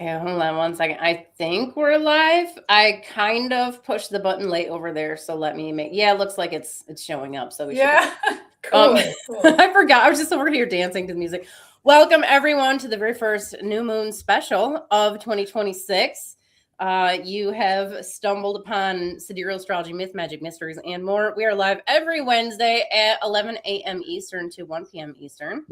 Okay, hold on one second. I think we're live. I kind of pushed the button late over there, so let me make. Yeah, it looks like it's showing up. So we should. Yeah, cool. I forgot. I was just over here dancing to the music. Welcome everyone to the very first new moon special of 2026. You have stumbled upon Sidereal Astrology, Myth, Magic, Mysteries, and more. We are live every Wednesday at 11 a.m. Eastern to 1 p.m. Eastern.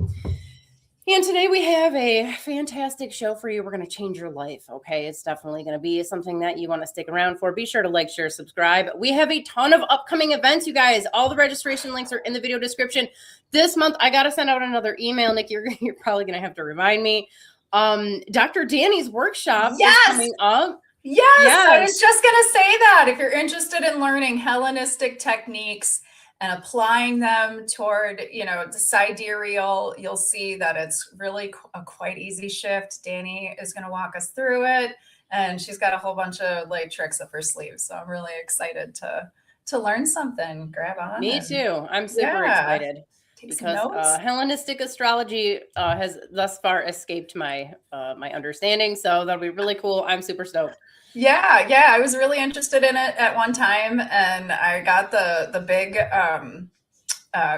And today we have a fantastic show for you. We're going to change your life, okay? It's definitely going to be something that you want to stick around for. Be sure to like, share, subscribe. We have a ton of upcoming events, you guys. All the registration links are in the video description. This month, I got to send out another email. Nick, you're probably going to have to remind me. Dr. Danny's workshop is coming up. Yes, I was just going to say that. If you're interested in learning Hellenistic techniques and applying them toward, the sidereal, you'll see that it's really a quite easy shift. Danny is going to walk us through it, and she's got a whole bunch of tricks up her sleeve. So I'm really excited to learn something. Grab on. Me too. I'm super excited because Hellenistic astrology has thus far escaped my my understanding. So that'll be really cool. I'm super stoked. Yeah. I was really interested in it at one time, and I got the big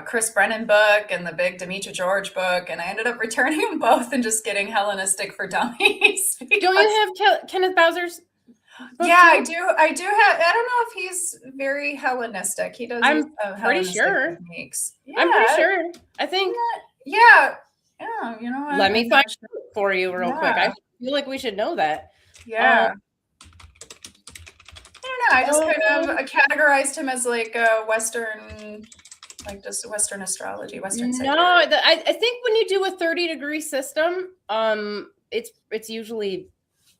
Chris Brennan book and the big Demetra George book, and I ended up returning them both and just getting Hellenistic for Dummies. Don't you have Kenneth Bowser's? Yeah, I do have. I don't know if he's very Hellenistic. He does. I'm pretty sure. Techniques. Yeah. I'm pretty sure. I think. Yeah. Let me find it for you real quick. I feel like we should know that. Yeah. I just kind of categorized him as a Western, just Western astrology, Western. No, I think when you do a 30-degree system, it's usually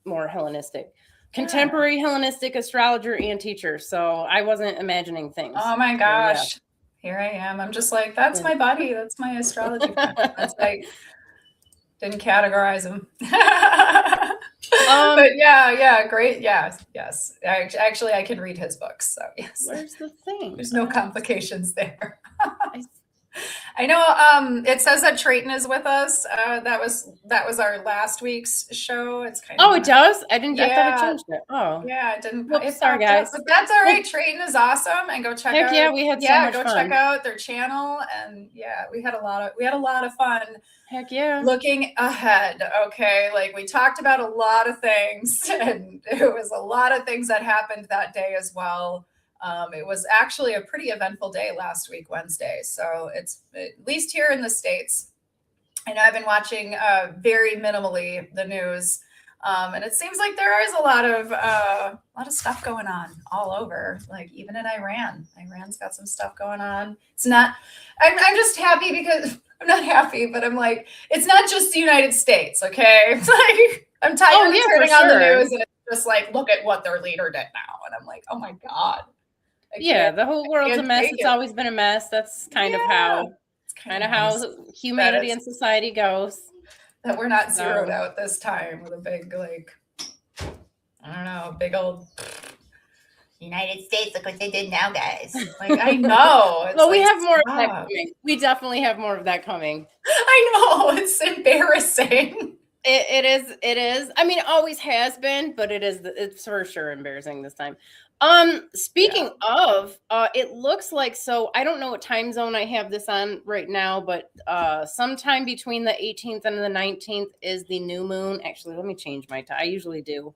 more Hellenistic, contemporary Hellenistic astrologer and teacher. So I wasn't imagining things. Oh my gosh, so, yeah. Here I am. I'm just like, that's my buddy. That's my astrology. That's didn't categorize him. But yeah, great. Yes. Actually, I can read his books. So yes. Where's the thing? There's no complications there. I know. It says that Trayton is with us. That was our last week's show. It's kind of. Oh, it does. I didn't. Yeah. I thought it changed it. Oh. Yeah, it didn't. Sorry, guys. But that's all right. Trayton is awesome, and go check out. Yeah, we had so much fun. Go check out their channel, and we had a lot of fun. Heck yeah. Looking ahead, okay? We talked about a lot of things, and there was a lot of things that happened that day as well. It was actually a pretty eventful day last week, Wednesday. So it's, at least here in the States, I know I've been watching very minimally the news. And it seems like there is a lot of stuff going on all over, even in Iran. Iran's got some stuff going on. It's not, I'm just happy because I'm not happy, but I'm it's not just the United States, okay? It's I'm tired of turning on the news and it's just look at what their leader did now. And I'm oh my God. Yeah, the whole world's a mess. It's always been a mess. That's kind of how humanity and society goes. That we're not zeroed out this time with a big, I don't know, big old United States. Look what they did now, guys. I know. Well, we have more of that coming. We definitely have more of that coming. I know. It's embarrassing. It is. I mean, it always has been, but it's for sure embarrassing this time. Speaking of, it looks like, so I don't know what time zone I have this on right now, but sometime between the 18th and the 19th is the new moon. Actually, let me change my time. I usually do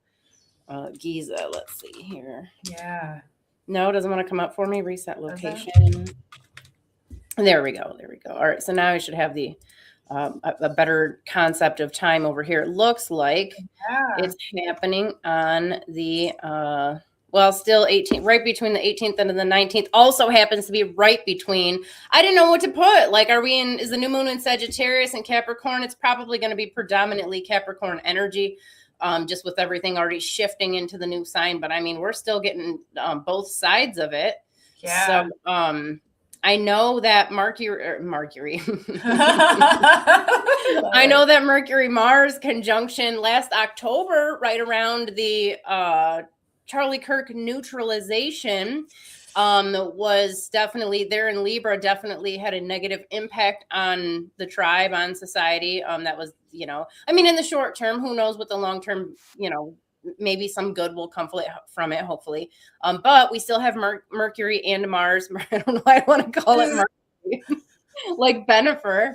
Giza. Let's see here. Yeah. No, it doesn't want to come up for me. Reset location. There we go. All right. So now I should have the a better concept of time over here. It looks like it's happening on the still 18, right between the 18th and the 19th. Also happens to be right between. I didn't know what to put. Is the new moon in Sagittarius and Capricorn? It's probably going to be predominantly Capricorn energy, just with everything already shifting into the new sign. But I mean, we're still getting both sides of it. Yeah. So I know that Mercury. I know that Mercury-Mars conjunction last October, right around the Charlie Kirk neutralization, was definitely there in Libra, definitely had a negative impact on the tribe, on society. That was, I mean, in the short term, who knows what the long term, maybe some good will come from it, hopefully. But we still have Mercury and Mars. I don't know why I want to call it Mercury, like Benifer.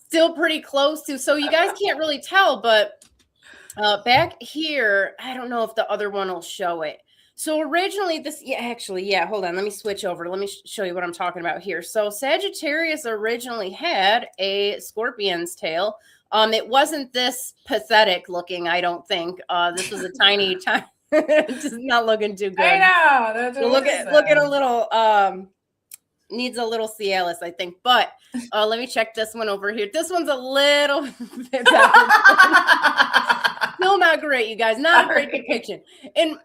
Still pretty close to. So you guys can't really tell, but back here, I don't know if the other one will show it. So originally hold on. Let me switch over. Let me show you what I'm talking about here. So Sagittarius originally had a scorpion's tail. It wasn't this pathetic looking, I don't think. This was a tiny, just not looking too good. I know. So look at a little, needs a little Cialis, I think. But let me check this one over here. This one's a little bit better. Still not great, you guys. Not a great depiction. In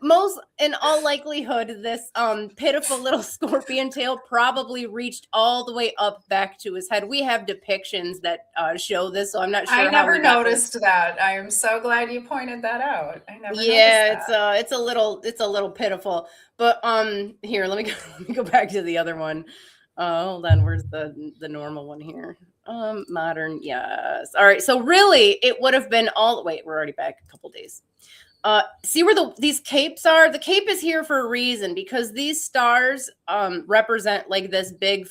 all likelihood, this pitiful little scorpion tail probably reached all the way up back to his head. We have depictions that show this, so I'm not sure. I never noticed that. I am so glad you pointed that out. I never. Yeah, it's a little pitiful. But here, let me go back to the other one. Hold on, where's the normal one here? Modern, yes. All right, so really it would have been wait, we're already back a couple days. See where these capes are? The cape is here for a reason, because these stars represent like this big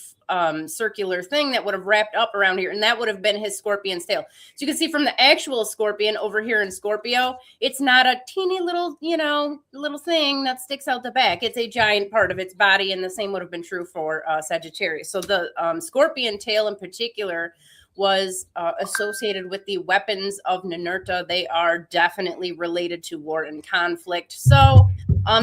circular thing that would have wrapped up around here, and that would have been his scorpion's tail. So you can see from the actual scorpion over here in Scorpio, it's not a teeny little, little thing that sticks out the back. It's a giant part of its body, and the same would have been true for Sagittarius. So the scorpion tail in particular was associated with the weapons of Ninurta. They are definitely related to war and conflict. So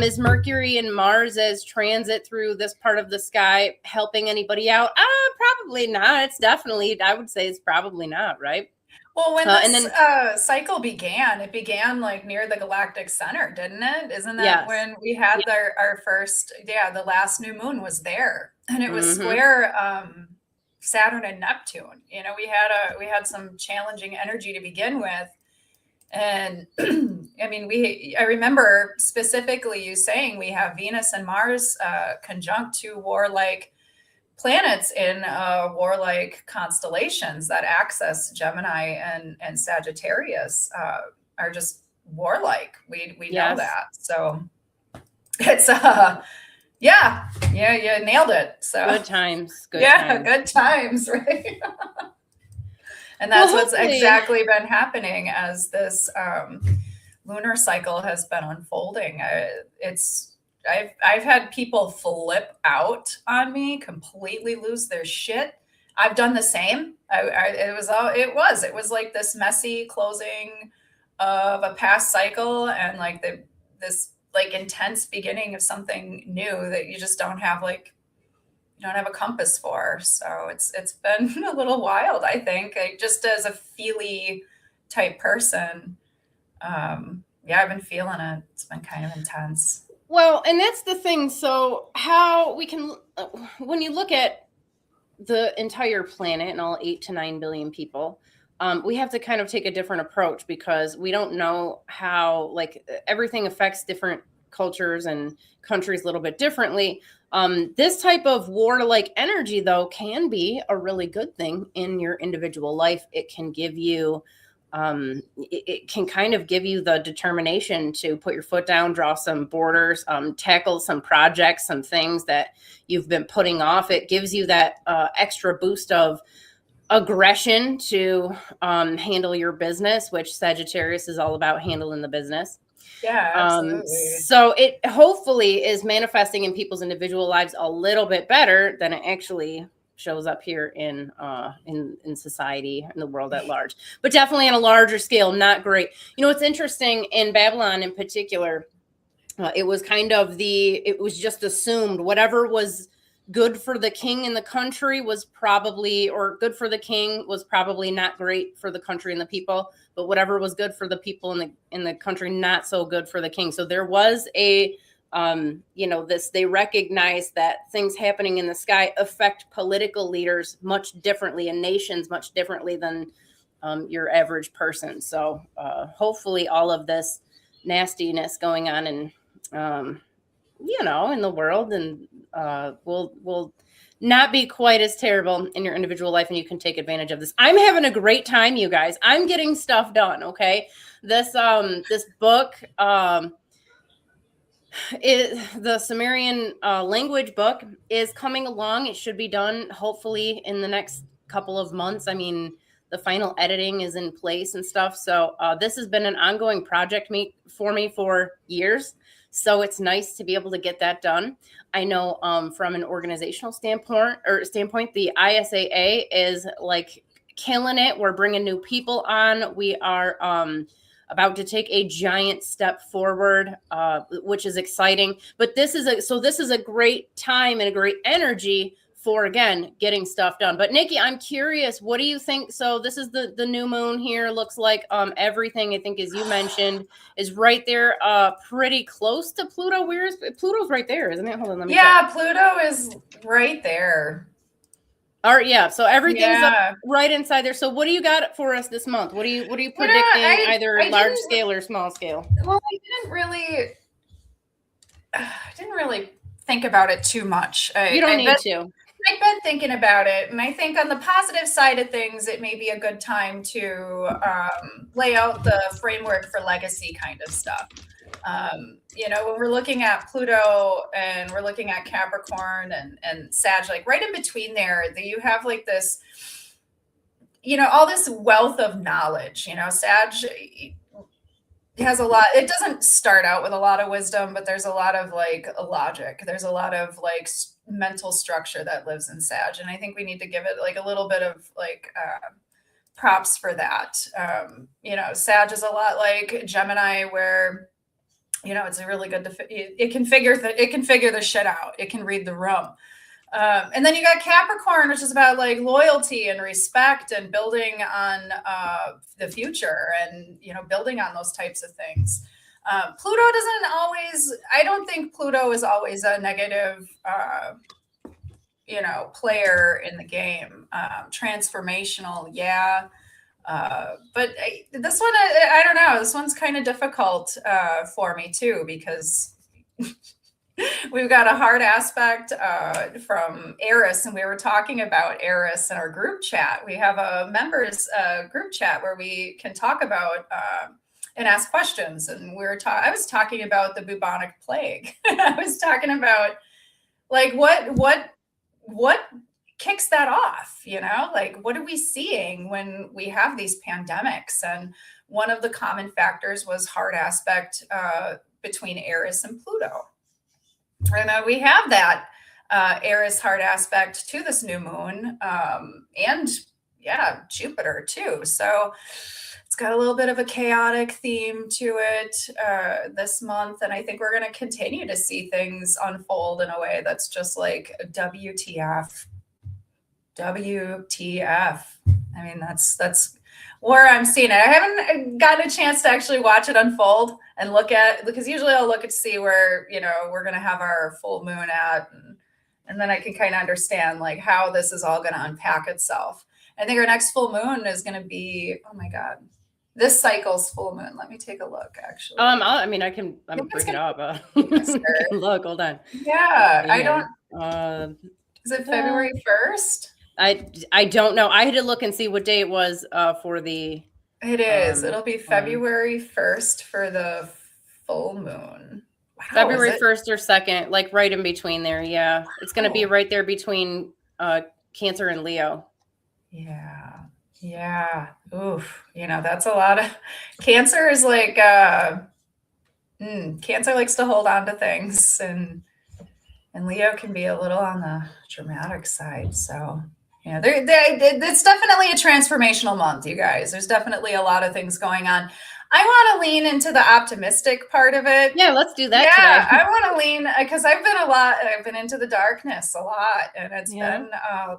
is Mercury and Mars as transit through this part of the sky helping anybody out? Probably not. It's definitely, I would say it's probably not, right? Well, when this cycle began, it began like near the galactic center, didn't it? Isn't that when we had our first, the last new moon was there, and it was square Saturn and Neptune. We had some challenging energy to begin with. And I mean, I remember specifically you saying we have Venus and Mars conjunct two warlike planets in warlike constellations that access Gemini and Sagittarius are just warlike. We know that. So it's yeah, you nailed it. So good times. Good times, right? And that's what's exactly been happening as this lunar cycle has been unfolding. I've had people flip out on me, completely lose their shit. I've done the same. It was like this messy closing of a past cycle, and like this like intense beginning of something new that you just don't have you don't have a compass for. So it's been a little wild, I think. Just as a feely type person, I've been feeling it. It's been kind of intense. Well, and that's the thing. So how we can, when you look at the entire planet and all 8 to 9 billion people, we have to kind of take a different approach, because we don't know how everything affects different cultures and countries a little bit differently. This type of warlike energy, though, can be a really good thing in your individual life. It can give you, it can kind of give you the determination to put your foot down, draw some borders, tackle some projects, some things that you've been putting off. It gives you that extra boost of aggression to handle your business, which Sagittarius is all about, handling the business. Yeah, absolutely. So it hopefully is manifesting in people's individual lives a little bit better than it actually shows up here in society, in the world at large. But definitely on a larger scale, not great. It's interesting in Babylon in particular. It was kind of it was just assumed whatever was good for the king in the country was probably, or good for the king was probably not great for the country and the people, but whatever was good for the people in the country, not so good for the king. So there was a, they recognized that things happening in the sky affect political leaders much differently and nations much differently than your average person. So hopefully all of this nastiness going on in in the world, and will not be quite as terrible in your individual life, and you can take advantage of this. I'm having a great time, you guys. I'm getting stuff done. Okay. This book, the Sumerian language book is coming along. It should be done hopefully in the next couple of months. I mean, the final editing is in place and stuff. So this has been an ongoing project for me for years. So it's nice to be able to get that done. I know from an organizational standpoint, the ISAA is like killing it. We're bringing new people on. We are about to take a giant step forward, which is exciting. But this is a great time and a great energy for, again, getting stuff done. But Nikki, I'm curious, what do you think? So this is the new moon here. Looks like everything, I think, as you mentioned, is right there, pretty close to Pluto. Pluto's right there, isn't it? Hold on, let me check. Pluto is right there. All right, yeah. So everything's up right inside there. So what do you got for us this month? What are you predicting, either large scale or small scale? Well, I didn't really think about it too much. You don't need to. I've been thinking about it, and I think on the positive side of things, it may be a good time to lay out the framework for legacy kind of stuff. When we're looking at Pluto and we're looking at Capricorn and Sag, like right in between there, that you have like this, all this wealth of knowledge. Sag has a lot. It doesn't start out with a lot of wisdom, but there's a lot of like logic. There's a lot of like mental structure that lives in Sag, and I think we need to give it like a little bit of like props for that. Sag is a lot like Gemini, where it's a really good. It can figure the shit out. It can read the room. And then you got Capricorn, which is about like loyalty and respect and building on the future and, building on those types of things. Pluto doesn't always, I don't think Pluto is always a negative, player in the game. Transformational. Yeah. But this one, I don't know. This one's kind of difficult for me too, because we've got a hard aspect from Eris, and we were talking about Eris in our group chat. We have a members group chat where we can talk about and ask questions. And I was talking about the bubonic plague. I was talking about like what kicks that off, like what are we seeing when we have these pandemics? And one of the common factors was hard aspect between Eris and Pluto. And we have that Eris hard aspect to this new moon, and Jupiter too. So it's got a little bit of a chaotic theme to it this month. And I think we're going to continue to see things unfold in a way that's just like WTF. I mean, that's where I'm seeing it. I haven't gotten a chance to actually watch it unfold and look at, because usually I'll look to see where, we're going to have our full moon at. And then I can kind of understand like how this is all going to unpack itself. I think our next full moon is going to be, oh my God, this cycle's full moon. Let me take a look actually. I'm bring it up. Look, hold on. Yeah. I don't, is it February 1st? I don't know. I had to look and see what day it was for the. It is. It'll be February 1st for the full moon. Wow, February 1st or 2nd, like right in between there. Yeah. It's going to be right there between Cancer and Leo. Yeah. Yeah. Oof. That's a lot of Cancer is like, Cancer likes to hold on to things, and Leo can be a little on the dramatic side. So, it's definitely a transformational month, you guys. There's definitely a lot of things going on. I want to lean into the optimistic part of it. Yeah, let's do that today. I want to lean, because I've been into the darkness a lot, and it's been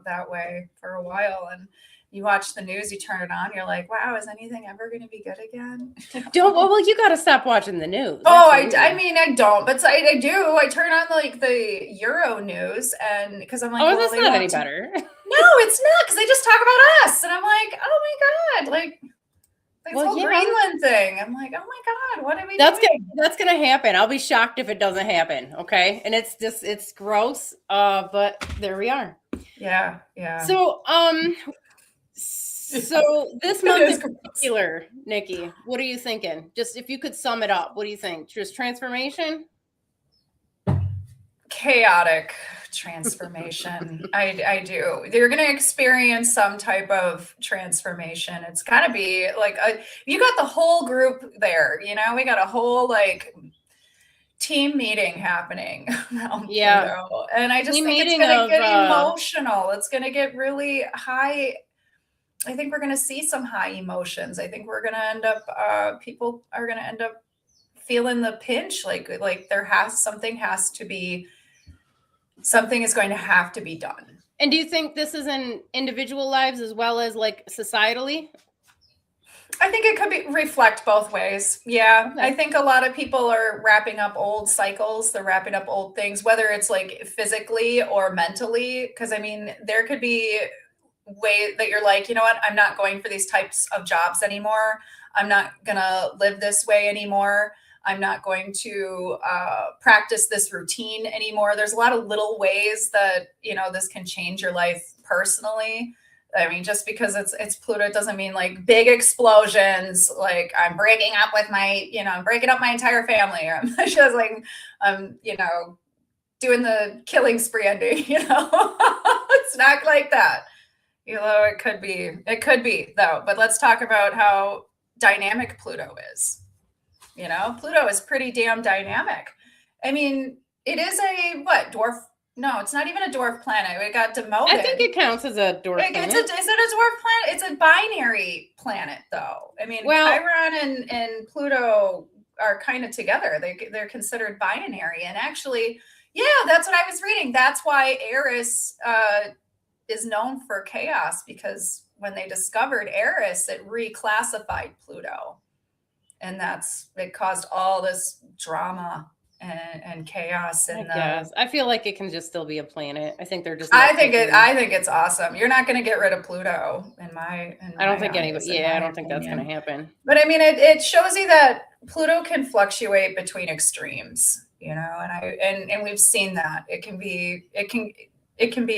that way for a while. And you watch the news, you turn it on, you're like, wow, is anything ever going to be good again? Well, you got to stop watching the news. I mean, I don't, but I do. I turn on like the Euro news, and because I'm like, that's not any better. No, it's not, because they just talk about us, and I'm like, oh my God, like whole Greenland thing. I'm like, oh my God, what are we That's doing? That's gonna happen. I'll be shocked if it doesn't happen. Okay. And it's gross. But there we are. Yeah. Yeah. So this month in particular, Nikki, what are you thinking? Just if you could sum it up, what do you think? Just transformation? Chaotic transformation. I do. You're going to experience some type of transformation. It's got to be like you got the whole group there. You know, we got a whole like team meeting happening. Yeah. Pluto. And I just think it's going to get emotional. It's going to get really high. I think we're going to see some high emotions. I think we're going to end up, people are going to end up feeling the pinch. Like something is going to have to be done. And do you think this is in individual lives as well as like societally? I think it could reflect both ways. Yeah. Okay. I think a lot of people are wrapping up old cycles. They're wrapping up old things, whether it's like physically or mentally. Because I mean, there could be way that you're like, you know what, I'm not going for these types of jobs anymore. I'm not gonna live this way anymore. I'm not going to practice this routine anymore. There's a lot of little ways that, you know, this can change your life personally. I mean, just because it's Pluto, it doesn't mean like big explosions. Like I'm breaking up with I'm breaking up my entire family. Or I'm just like, you know, doing the killing spree ending, you know, it's not like that. You know, it could be though, but let's talk about how dynamic Pluto is. You know, Pluto is pretty damn dynamic. I mean, it is a dwarf? No, it's not even a dwarf planet. It got demoted. I think it counts as a dwarf planet. Is it a dwarf planet? It's a binary planet, though. I mean, Chiron and Pluto are kind of together. They're considered binary, and actually, yeah, that's what I was reading. That's why Eris is known for chaos, because when they discovered Eris, it reclassified Pluto. And it caused all this drama and chaos. And I feel like it can just still be a planet. I think they're just. I think it's awesome. You're not going to get rid of Pluto I don't think anybody. Yeah, I don't think that's going to happen. But I mean, it shows you that Pluto can fluctuate between extremes. You know, and we've seen that it can be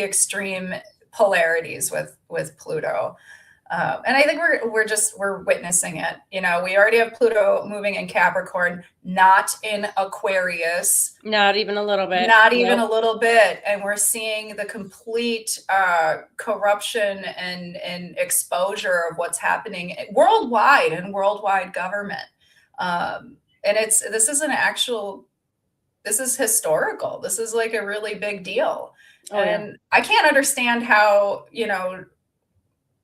extreme polarities with Pluto. And I think we're witnessing it. You know, we already have Pluto moving in Capricorn, not in Aquarius. Not even a little bit. Not even a little bit. And we're seeing the complete corruption and exposure of what's happening worldwide and worldwide government. And this is historical. This is like a really big deal. And I can't understand how, you know,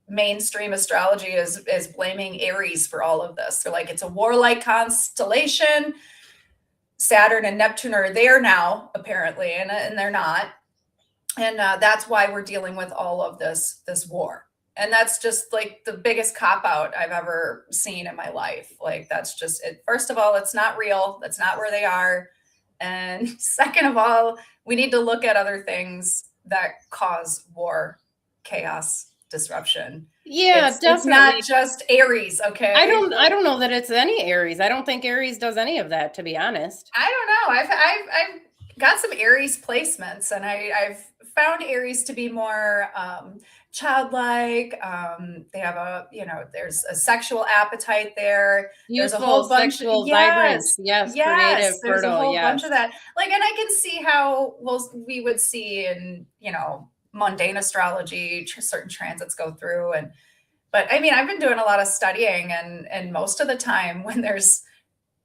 mainstream astrology is blaming Aries for all of this. They're like, it's a warlike constellation. Saturn and Neptune are there now, apparently, and they're not. And that's why we're dealing with all of this war. And that's just like the biggest cop-out I've ever seen in my life. Like, that's just it. First of all, it's not real. That's not where they are. And second of all, we need to look at other things that cause war, chaos, disruption. Yeah, definitely. It's not just Aries, okay? I don't know that it's any Aries. I don't think Aries does any of that, to be honest. I don't know. I've got some Aries placements, and I've found Aries to be more childlike. They have there's a sexual appetite there. There's a whole bunch of vibrance, creative, there's fertile, a whole bunch of that. Like, and I can see how we would see in, you know, mundane astrology, certain transits go through. But I mean, I've been doing a lot of studying, and most of the time when there's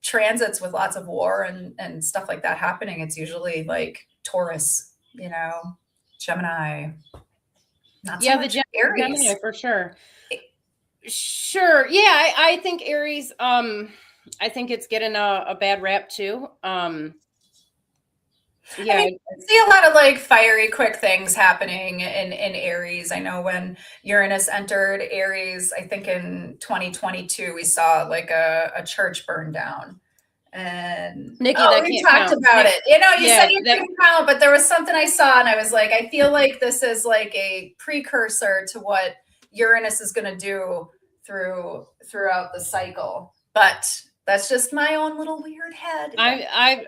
transits with lots of war and stuff like that happening, it's usually like Taurus, you know, Gemini. Not so much Aries. Gemini for sure. Sure. Yeah, I think Aries, I think it's getting a bad rap too. Yeah, I see a lot of like fiery, quick things happening in Aries. I know when Uranus entered Aries, I think in 2022, we saw like a church burn down. And Nikki, we talked about it. You know, you said you couldn't count, but there was something I saw, and I was like, I feel like this is like a precursor to what Uranus is going to do throughout the cycle. But that's just my own little weird head. I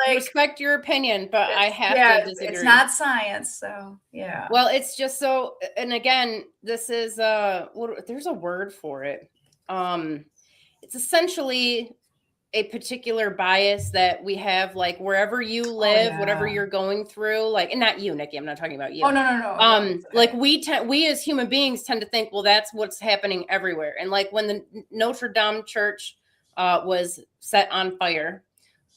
respect your opinion, but I have to disagree. It's not science, so yeah. Well, it's just so, and again, this is there's a word for it. It's essentially a particular bias that we have, like wherever you live, whatever you're going through, like, and not you, Nikki, I'm not talking about you. Oh, no. Like we as human beings tend to think, well, that's what's happening everywhere. And like when the Notre Dame church was set on fire,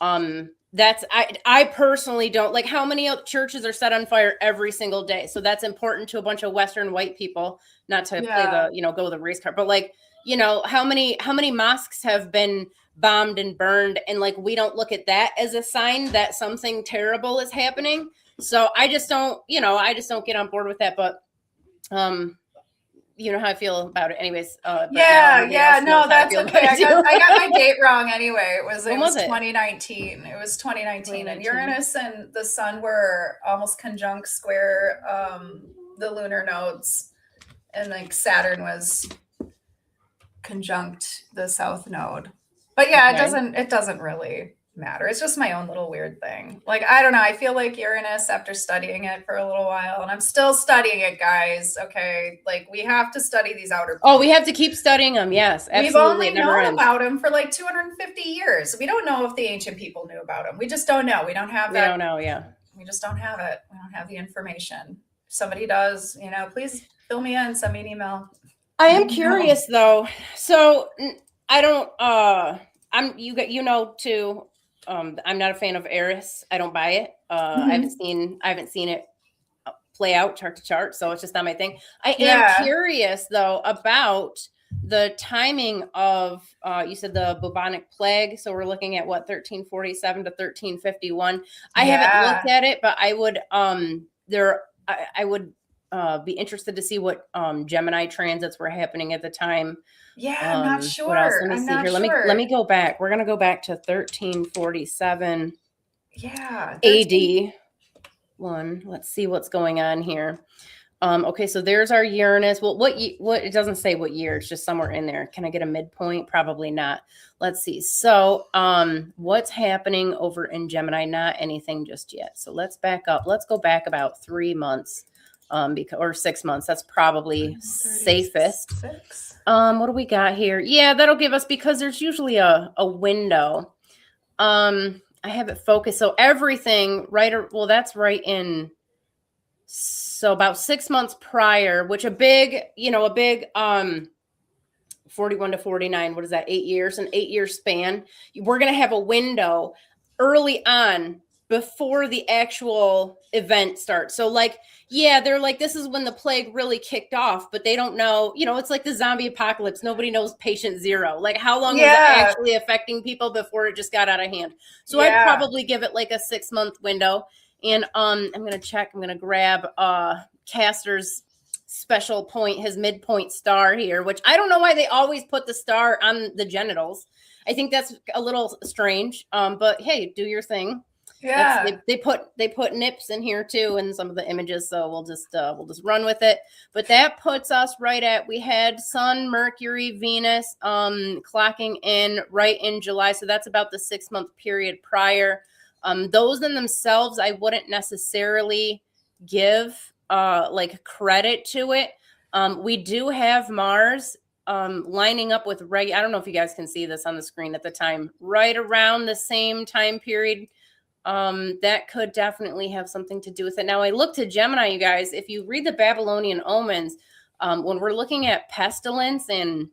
that's, I personally don't like how many churches are set on fire every single day. So that's important to a bunch of Western white people, not to play the, go the race card, but like, how many mosques have been bombed and burned, and like we don't look at that as a sign that something terrible is happening. So I just don't get on board with that. But you know how I feel about it anyways. No, that's okay. I got my date wrong anyway. It was 2019. It was 2019, and Uranus and the sun were almost conjunct square the lunar nodes, and like Saturn was conjunct the south node. But yeah, it doesn't really matter. It's just my own little weird thing. Like, I don't know. I feel like Uranus, after studying it for a little while, and I'm still studying it, guys. Okay. Like, we have to study these outer planets. Oh, we have to keep studying them. Yes, absolutely. We've only known about them for like 250 years. We don't know if the ancient people knew about them. We just don't know. We don't have that. We don't know. Yeah. We just don't have it. We don't have the information. If somebody does, please fill me in, send me an email. I am curious though. So I don't, too. I'm not a fan of Eris. I don't buy it. I haven't seen it play out chart to chart. So it's just not my thing. I am curious though about the timing of, you said the bubonic plague. So we're looking at 1347 to 1351. I haven't looked at it, but I would, I would be interested to see what Gemini transits were happening at the time. Yeah, I'm not sure. What else? Let me see here. Let me go back. We're gonna go back to 1347. Yeah. AD 1. Let's see what's going on here. Okay, so there's our Uranus. Well, what it doesn't say what year, it's just somewhere in there. Can I get a midpoint? Probably not. Let's see. So what's happening over in Gemini? Not anything just yet. So let's back up. Let's go back about 3 months. Or 6 months. That's probably safest. What do we got here? Yeah, that'll give us, because there's usually a window. I have it focused. So everything that's right in. So about 6 months prior, which a big 41 to 49. What is that? 8 years, an 8-year span. We're going to have a window early on before the actual event starts. So like, they're like, this is when the plague really kicked off, but they don't know, it's like the zombie apocalypse. Nobody knows patient zero. Like how long was it actually affecting people before it just got out of hand? So I'd probably give it like a 6-month window. And I'm going to check, I'm going to grab Castor's special point, his midpoint star here, which I don't know why they always put the star on the genitals. I think that's a little strange. But hey, do your thing. Yeah, they put nips in here too in some of the images, so we'll just run with it. But that puts us right at, we had Sun, Mercury, Venus clocking in right in July, so that's about the 6-month period prior. Those in themselves, I wouldn't necessarily give like credit to it. We do have Mars lining up with I don't know if you guys can see this on the screen at the time, right around the same time period. That could definitely have something to do with it. Now I look to Gemini, you guys, if you read the Babylonian omens, when we're looking at pestilence and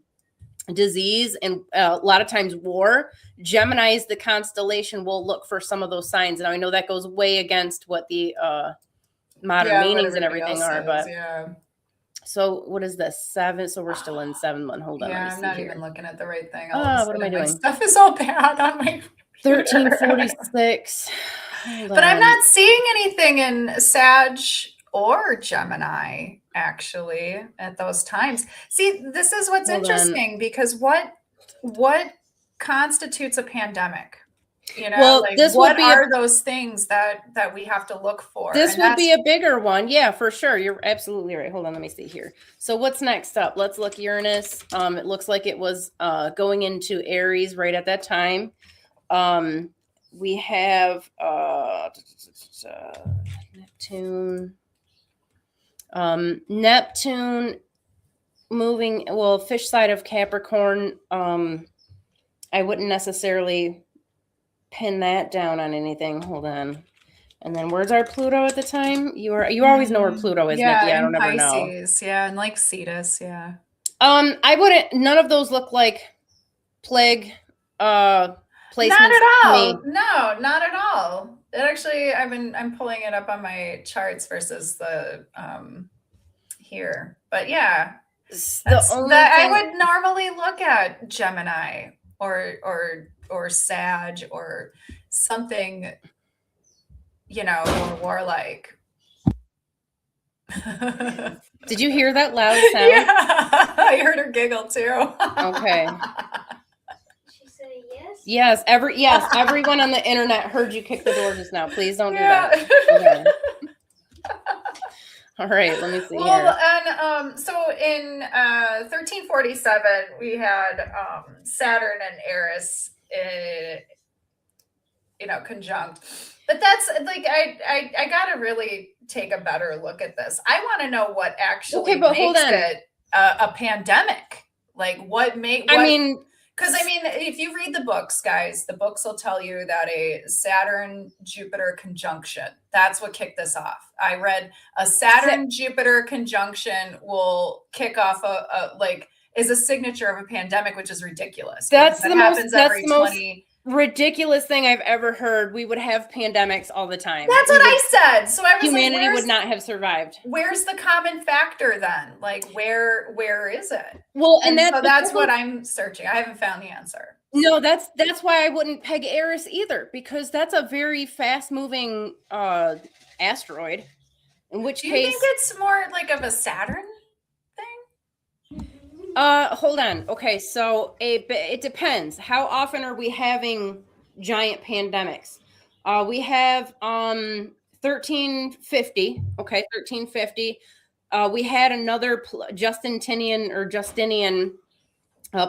disease and a lot of times war, Gemini is the constellation will look for some of those signs. And I know that goes way against what the modern meanings and everything are, but so what is this? 7? So we're still in 7 month. Hold on. Yeah, I'm not even looking at the right thing. What am I doing? Stuff is all bad on my 1346. But I'm not seeing anything in Sag or Gemini, actually, at those times. See, this is what's interesting, because what constitutes a pandemic? You know, Well, like this what would be are those things that we have to look for? this And would be a bigger one. Yeah, for sure. You're absolutely right. Hold on, let me see here. So what's next up? Let's look Uranus. It looks like it was going into Aries right at that time. We have Neptune. Neptune moving, well, fish side of Capricorn. I wouldn't necessarily pin that down on anything. Hold on. And then where's our Pluto at the time? You always know where Pluto is, yeah, Nikki. I in don't ever know. Pisces, yeah, and like Cetus, yeah. I wouldn't. None of those look like plague placements. Not at to all. me. No, not at all. It actually, I'm pulling it up on my charts versus the here, but yeah, I would normally look at Gemini or Sag or something, you know, more warlike. Did you hear that loud sound? Yeah, I heard her giggle too. Okay. She said yes? Yes, everyone on the internet heard you kick the door just now. Please don't do that. Okay. All right, let me see here. And so in 1347, we had Saturn and Eris, conjunct. But that's like I gotta really take a better look at this. I want to know what actually makes it a pandemic. Like what make? Because if you read the books, guys, the books will tell you that a Saturn-Jupiter conjunction, that's what kicked this off. I read a Saturn-Jupiter conjunction will kick off is a signature of a pandemic, which is ridiculous. That's the most ridiculous thing I've ever heard. We would have pandemics all the time. That's what I said. So I was humanity would not have survived. Where's the common factor then? Like where is it? Well, and that's what I'm searching. I haven't found the answer. No, that's why I wouldn't peg Eris either, because that's a very fast moving asteroid. In which case, do you think it's more like of a Saturn? Hold on. Okay, so it depends. How often are we having giant pandemics? We have 1350. Okay, 1350. We had another Justinian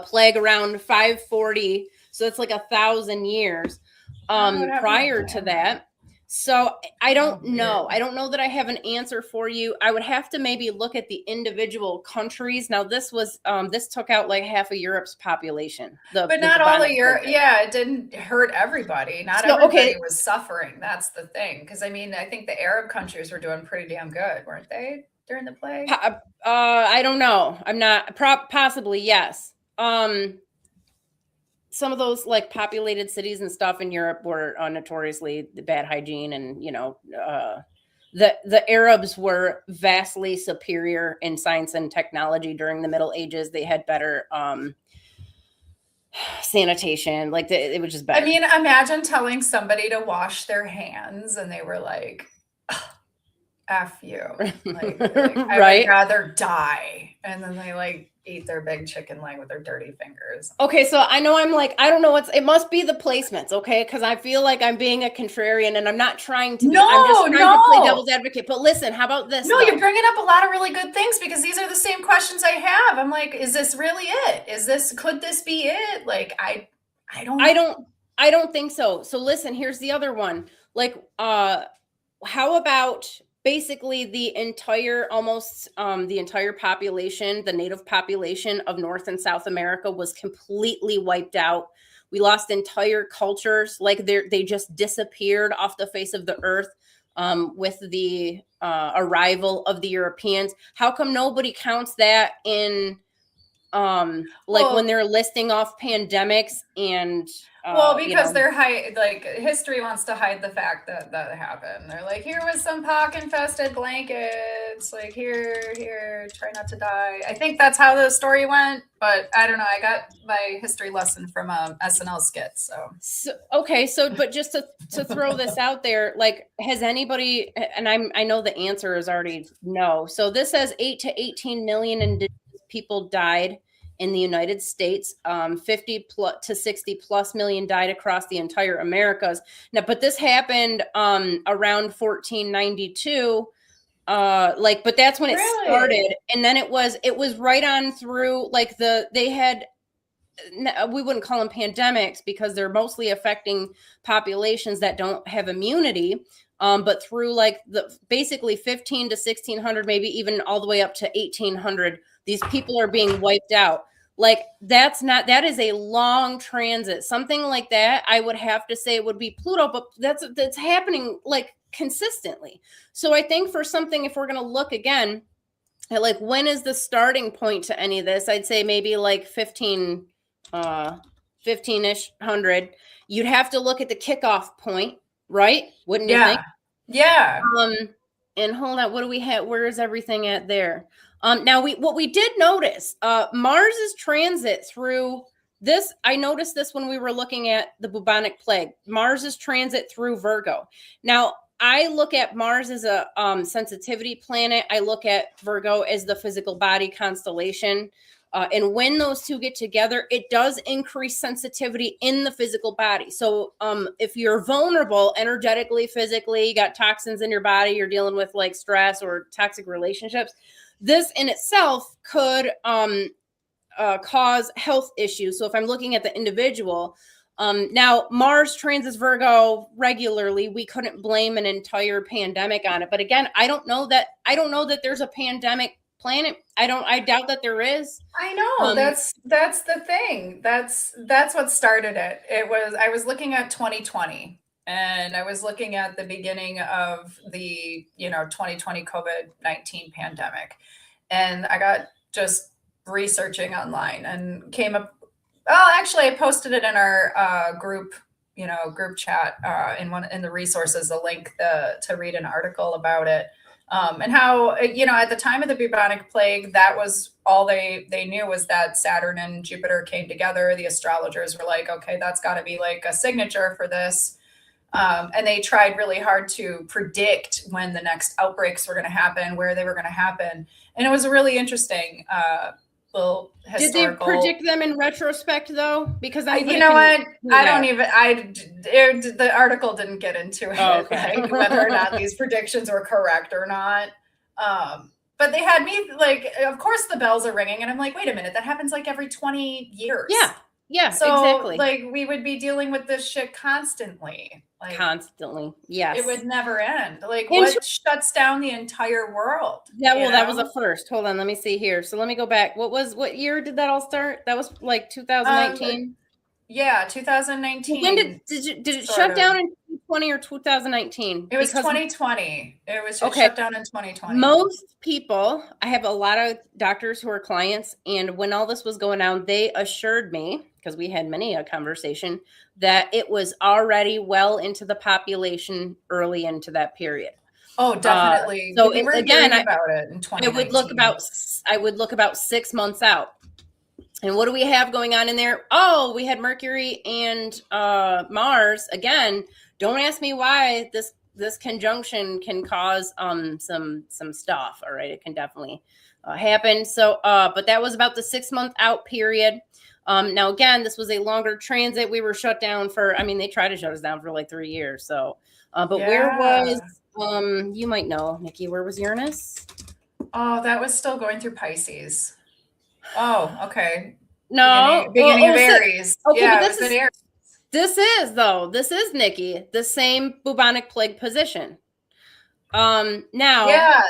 plague around 540. So it's like 1,000 years prior to that. So I don't know. I don't know that I have an answer for you. I would have to maybe look at the individual countries. Now this took out like half of Europe's population. But not all of Europe. Yeah, it didn't hurt everybody. Not everybody was suffering. That's the thing. Because I think the Arab countries were doing pretty damn good, weren't they, during the plague? I don't know. I'm not possibly yes. Some of those like populated cities and stuff in Europe were notoriously bad hygiene, and the Arabs were vastly superior in science and technology during the Middle Ages. They had better sanitation, like it was just better. I mean, imagine telling somebody to wash their hands, and they were like, "F you," like I would rather die, and then they eat their big chicken leg with their dirty fingers. Okay, so I know I don't know it must be the placements, okay? Because I feel like I'm being a contrarian, and I'm not trying to. I'm just trying to play devil's advocate. But listen, how about this? No, you're bringing up a lot of really good things, because these are the same questions I have. I'm like, is this really it? Could this be it? Like, I don't think so. So listen, here's the other one. Like, how about basically the entire population, the native population of North and South America was completely wiped out. We lost entire cultures. Like they just disappeared off the face of the earth with the arrival of the Europeans. How come nobody counts that in when they're listing off pandemics and because they're history wants to hide the fact that happened. They're like, here was some pock infested blankets, like here, try not to die. I think that's how the story went, but I don't know. I got my history lesson from a SNL skit. But just to throw this out there, like, has anybody, and I know the answer is already no. So this says 8 to 18 million indigenous people died in the United States. 50 to 60 plus million died across the entire Americas. Now, but this happened around 1492. But that's when it started, and then it was right on through, like, we wouldn't call them pandemics because they're mostly affecting populations that don't have immunity. But through like basically 15 to 1600, maybe even all the way up to 1800, these people are being wiped out. Like, that is a long transit. Something like that, I would have to say would be Pluto, but that's happening like consistently. So I think for something, if we're going to look again at like when is the starting point to any of this, I'd say maybe like 15-ish hundred. You'd have to look at the kickoff point, right? Wouldn't you think? Yeah. And hold on, what do we have? Where is everything at there? Now what we did notice, Mars's transit through this. I noticed this when we were looking at the bubonic plague. Mars's transit through Virgo. Now, I look at Mars as a sensitivity planet. I look at Virgo as the physical body constellation. And when those two get together, it does increase sensitivity in the physical body. So if you're vulnerable energetically, physically, you got toxins in your body, you're dealing with like stress or toxic relationships, this in itself could cause health issues. So if I'm looking at the individual, now Mars transits Virgo regularly, we couldn't blame an entire pandemic on it. But again, I don't know that there's a pandemic planet. I doubt that there is. I know, that's the thing. That's what started it. I was looking at 2020, and I was looking at the beginning of the 2020 COVID-19 pandemic, and I got just researching online and came up. Well, actually, I posted it in our group chat in the resources, a link to read an article about it. And how, at the time of the bubonic plague, that was all they knew, was that Saturn and Jupiter came together. The astrologers were like, okay, that's got to be like a signature for this. And they tried really hard to predict when the next outbreaks were going to happen, where they were going to happen. And it was a really interesting little historical. Did they predict them in retrospect, though? Because you know what? The article didn't get into it, like whether or not these predictions were correct or not. But they had me like, of course the bells are ringing, and I'm like, wait a minute, that happens like every 20 years. Yeah, so exactly. Like we would be dealing with this shit constantly. Yes. It would never end. Like, what shuts down the entire world? Yeah, well, that was a first. Hold on, let me see here. So let me go back. What year did that all start? That was like 2019. Yeah, 2019. When did it shut down in 2020 or 2019? It was 2020. It was just shut down in 2020. Most people, I have a lot of doctors who are clients, and when all this was going down, they assured me, because we had many a conversation, that it was already well into the population early into that period. Oh, definitely. So we were again, about it in 2019. I would look about 6 months out. And what do we have going on in there? Oh, we had Mercury and Mars. Again, don't ask me why this conjunction can cause some stuff. All right, it can definitely happen. So, but that was about the 6 month out period. Now, again, this was a longer transit. We were shut down they tried to shut us down for like 3 years. So, but where was, you might know, Nikki, where was Uranus? Oh, that was still going through Pisces. Oh, okay. No. Beginning of Aries. Okay, yeah, but this is Nikki, the same bubonic plague position. Now, yeah,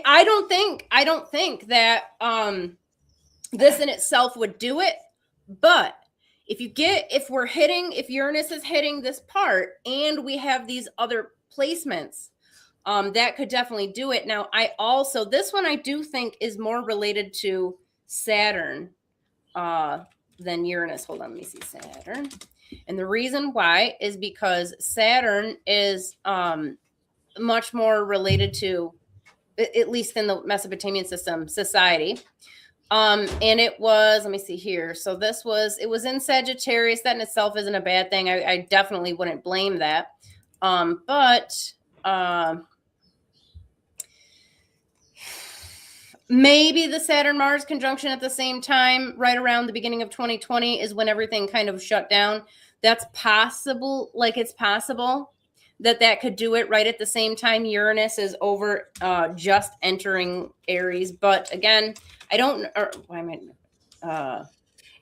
I don't think that this in itself would do it. But if Uranus is hitting this part and we have these other placements, that could definitely do it. Now, this one I do think is more related to Saturn than Uranus. Hold on, let me see Saturn. And the reason why is because Saturn is much more related to, at least in the Mesopotamian society. And it was, let me see here. So it was in Sagittarius. That in itself isn't a bad thing. I definitely wouldn't blame that. But Maybe the Saturn-Mars conjunction at the same time, right around the beginning of 2020, is when everything kind of shut down. That's possible. Like, it's possible that could do it right at the same time Uranus is over, just entering Aries. But again, I don't. Or, why am I?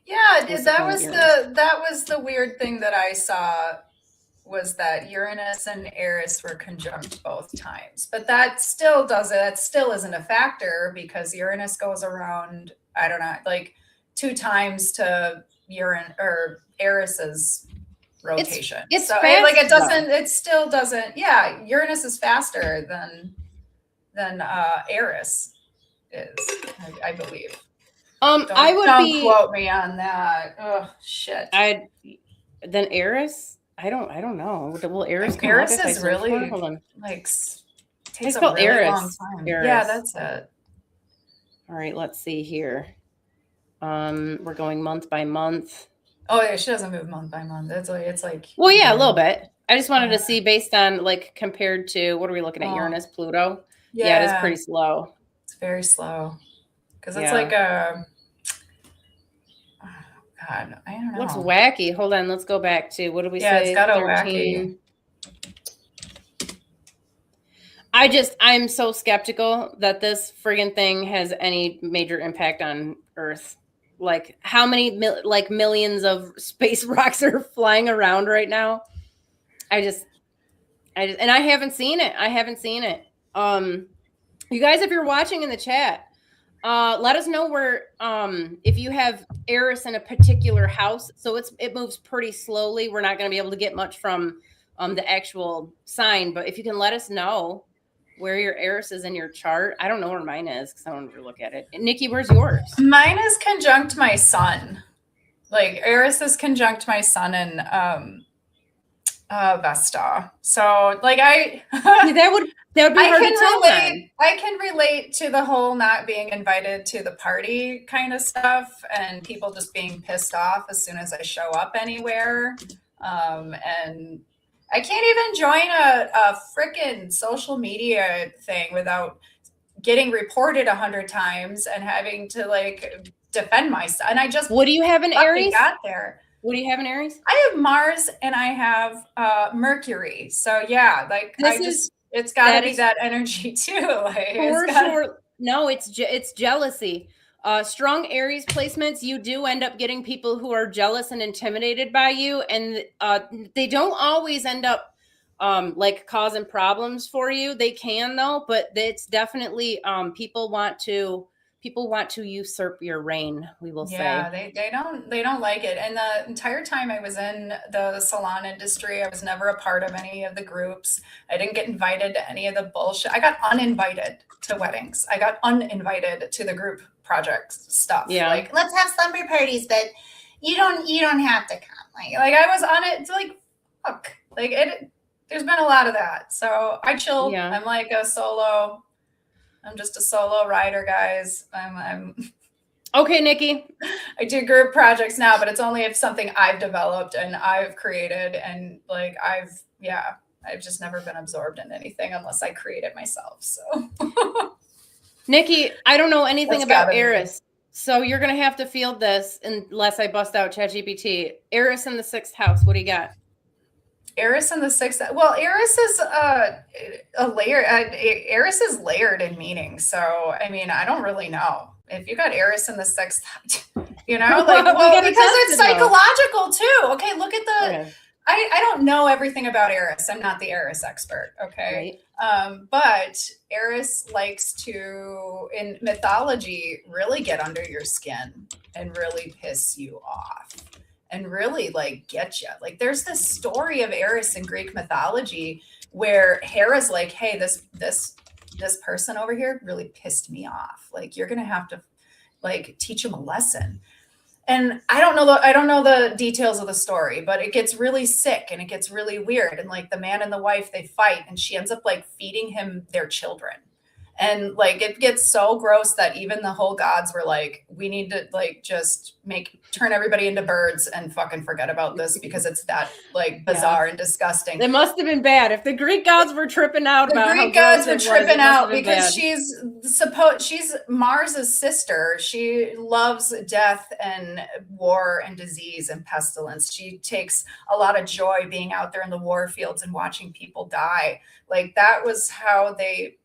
Yeah, What's that the was Uranus? that was the weird thing that I saw, was that Uranus and Eris were conjunct both times. But that still isn't a factor, because Uranus goes around, I don't know, like 2 times to Eris's rotation. It's so fast, like it though. doesn't, it still doesn't, yeah, Uranus is faster than Eris is, I believe. Don't quote me on that. Oh shit. Then Eris. I don't know. Will Eris come Eris up if I is search for it? really Hold on. like I takes a spelled really Eris. long time. Eris. Yeah, that's it. All right, let's see here. We're going month by month. Oh yeah, she doesn't move month by month. It's like Well, yeah, a little bit. I just wanted to see, based on like compared to, what are we looking at? Uranus, Pluto. Yeah, it is pretty slow. It's very slow, because it's Yeah. like a. God, I don't know. Looks wacky. Hold on, let's go back to, what did we say? Yeah, it's got a 13. wacky. I'm so skeptical that this friggin' thing has any major impact on Earth. Like, how many millions of space rocks are flying around right now? And I haven't seen it. You guys, if you're watching in the chat, let us know where, if you have Eris in a particular house. So it moves pretty slowly. We're not going to be able to get much from the actual sign, but if you can let us know where your Eris is in your chart. I don't know where mine is, because I don't ever look at it. And Nikki, where's yours? Mine is conjunct my sun. Like, Eris is conjunct my sun in Vesta. So like that would be hard to tell then. I can relate to the whole not being invited to the party kind of stuff, and people just being pissed off as soon as I show up anywhere. And I can't even join a frickin' social media thing without getting reported 100 times and having to like defend myself. And I just, what do you have in Aries? Got there. What do you have in Aries? I have Mars and I have Mercury. So yeah, like it's got to be that energy too. Like, for sure. No, it's jealousy. Strong Aries placements, you do end up getting people who are jealous and intimidated by you, and they don't always end up like causing problems for you. They can, though, but it's definitely people want to usurp your reign, we will say. Yeah, they don't like it. And the entire time I was in the salon industry, I was never a part of any of the groups. I didn't get invited to any of the bullshit. I got uninvited to weddings. I got uninvited to the group projects stuff. Yeah. Like, let's have slumber parties, but you don't have to come. Like I was on it. It's like, fuck. Like there's been a lot of that. So I chill. Yeah. I'm like a solo. I'm just a solo rider, guys. I'm okay, Nikki. I do group projects now, but it's only if something I've developed and I've created, and like I've just never been absorbed in anything unless I create it myself. So Nikki, I don't know anything about Eris. So you're gonna have to field this unless I bust out ChatGPT. Eris in the 6th house. What do you got? Eris in the 6th. Well, Eris is a layer. Eris is layered in meaning. So, I mean, I don't really know if you got Eris in the 6th, you know, like, well, because it's psychological too. Okay. Look at the, yeah. I don't know everything about Eris. I'm not the Eris expert. Okay. Right. But Eris likes to, in mythology, really get under your skin and really piss you off. And really like get you. Like there's this story of Eris in Greek mythology where Hera's like, hey, this person over here really pissed me off. Like you're gonna have to like teach him a lesson. And I don't know the details of the story, but it gets really sick and it gets really weird. And like the man and the wife, they fight, and she ends up like feeding him their children. And like it gets so gross that even the whole gods were like, we need to like just turn everybody into birds and fucking forget about this because it's that like bizarre and disgusting. It must have been bad if the Greek gods were tripping out about The Greek gods were tripping out because she's Mars's sister. She loves death and war and disease and pestilence. She takes a lot of joy being out there in the war fields and watching people die. Like that was how they,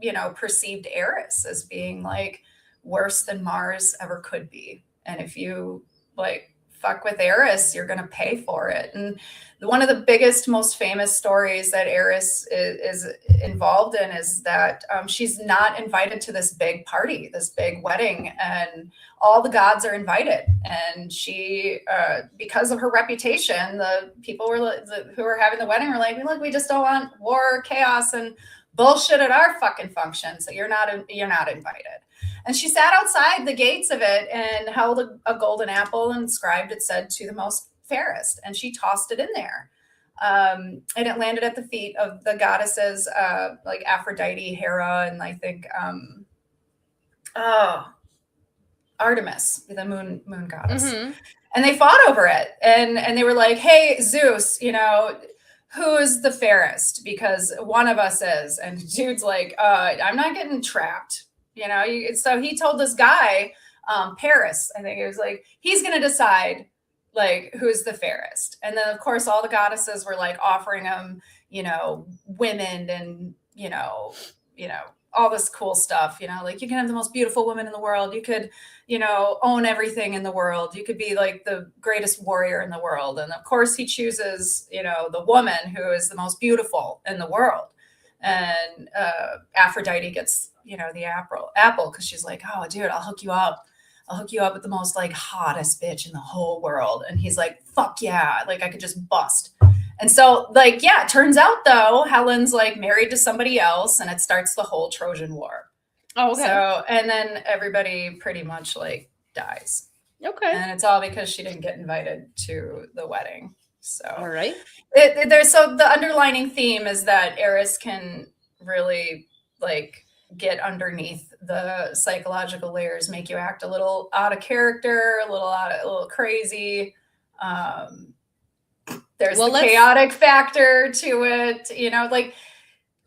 you know, perceived Eris as being like worse than Mars ever could be. And if you like fuck with Eris, you're going to pay for it. And one of the biggest, most famous stories that Eris is involved in is that she's not invited to this big party, this big wedding, and all the gods are invited. And she, because of her reputation, the people who were having the wedding were like, look, we just don't want war, chaos, and bullshit at our fucking function. So you're not invited. And she sat outside the gates of it and held a golden apple and inscribed it said to the most fairest. And she tossed it in there. And it landed at the feet of the goddesses, like Aphrodite, Hera, and I think, Artemis, the moon goddess. Mm-hmm. And they fought over it. And they were like, hey, Zeus, you know, who is the fairest? Because one of us is. And dude's like, I'm not getting trapped. You know, so he told this guy, Paris, I think it was like, he's going to decide like who's the fairest. And then of course, all the goddesses were like offering him, you know, women and, you know, all this cool stuff, you know, like you can have the most beautiful woman in the world. You could, you know, own everything in the world. You could be like the greatest warrior in the world. And of course he chooses, you know, the woman who is the most beautiful in the world. And Aphrodite gets, you know, the apple because she's like, oh, dude, I'll hook you up. I'll hook you up with the most like hottest bitch in the whole world. And he's like, fuck yeah. Like I could just bust. And so like, yeah, it turns out though, Helen's like married to somebody else and it starts the whole Trojan War. Oh, okay. So, and then everybody pretty much like dies. Okay. And it's all because she didn't get invited to the wedding. So, all right. So the underlining theme is that Eris can really like get underneath the psychological layers, make you act a little out of character, a little crazy. There's the chaotic factor to it, you know, like,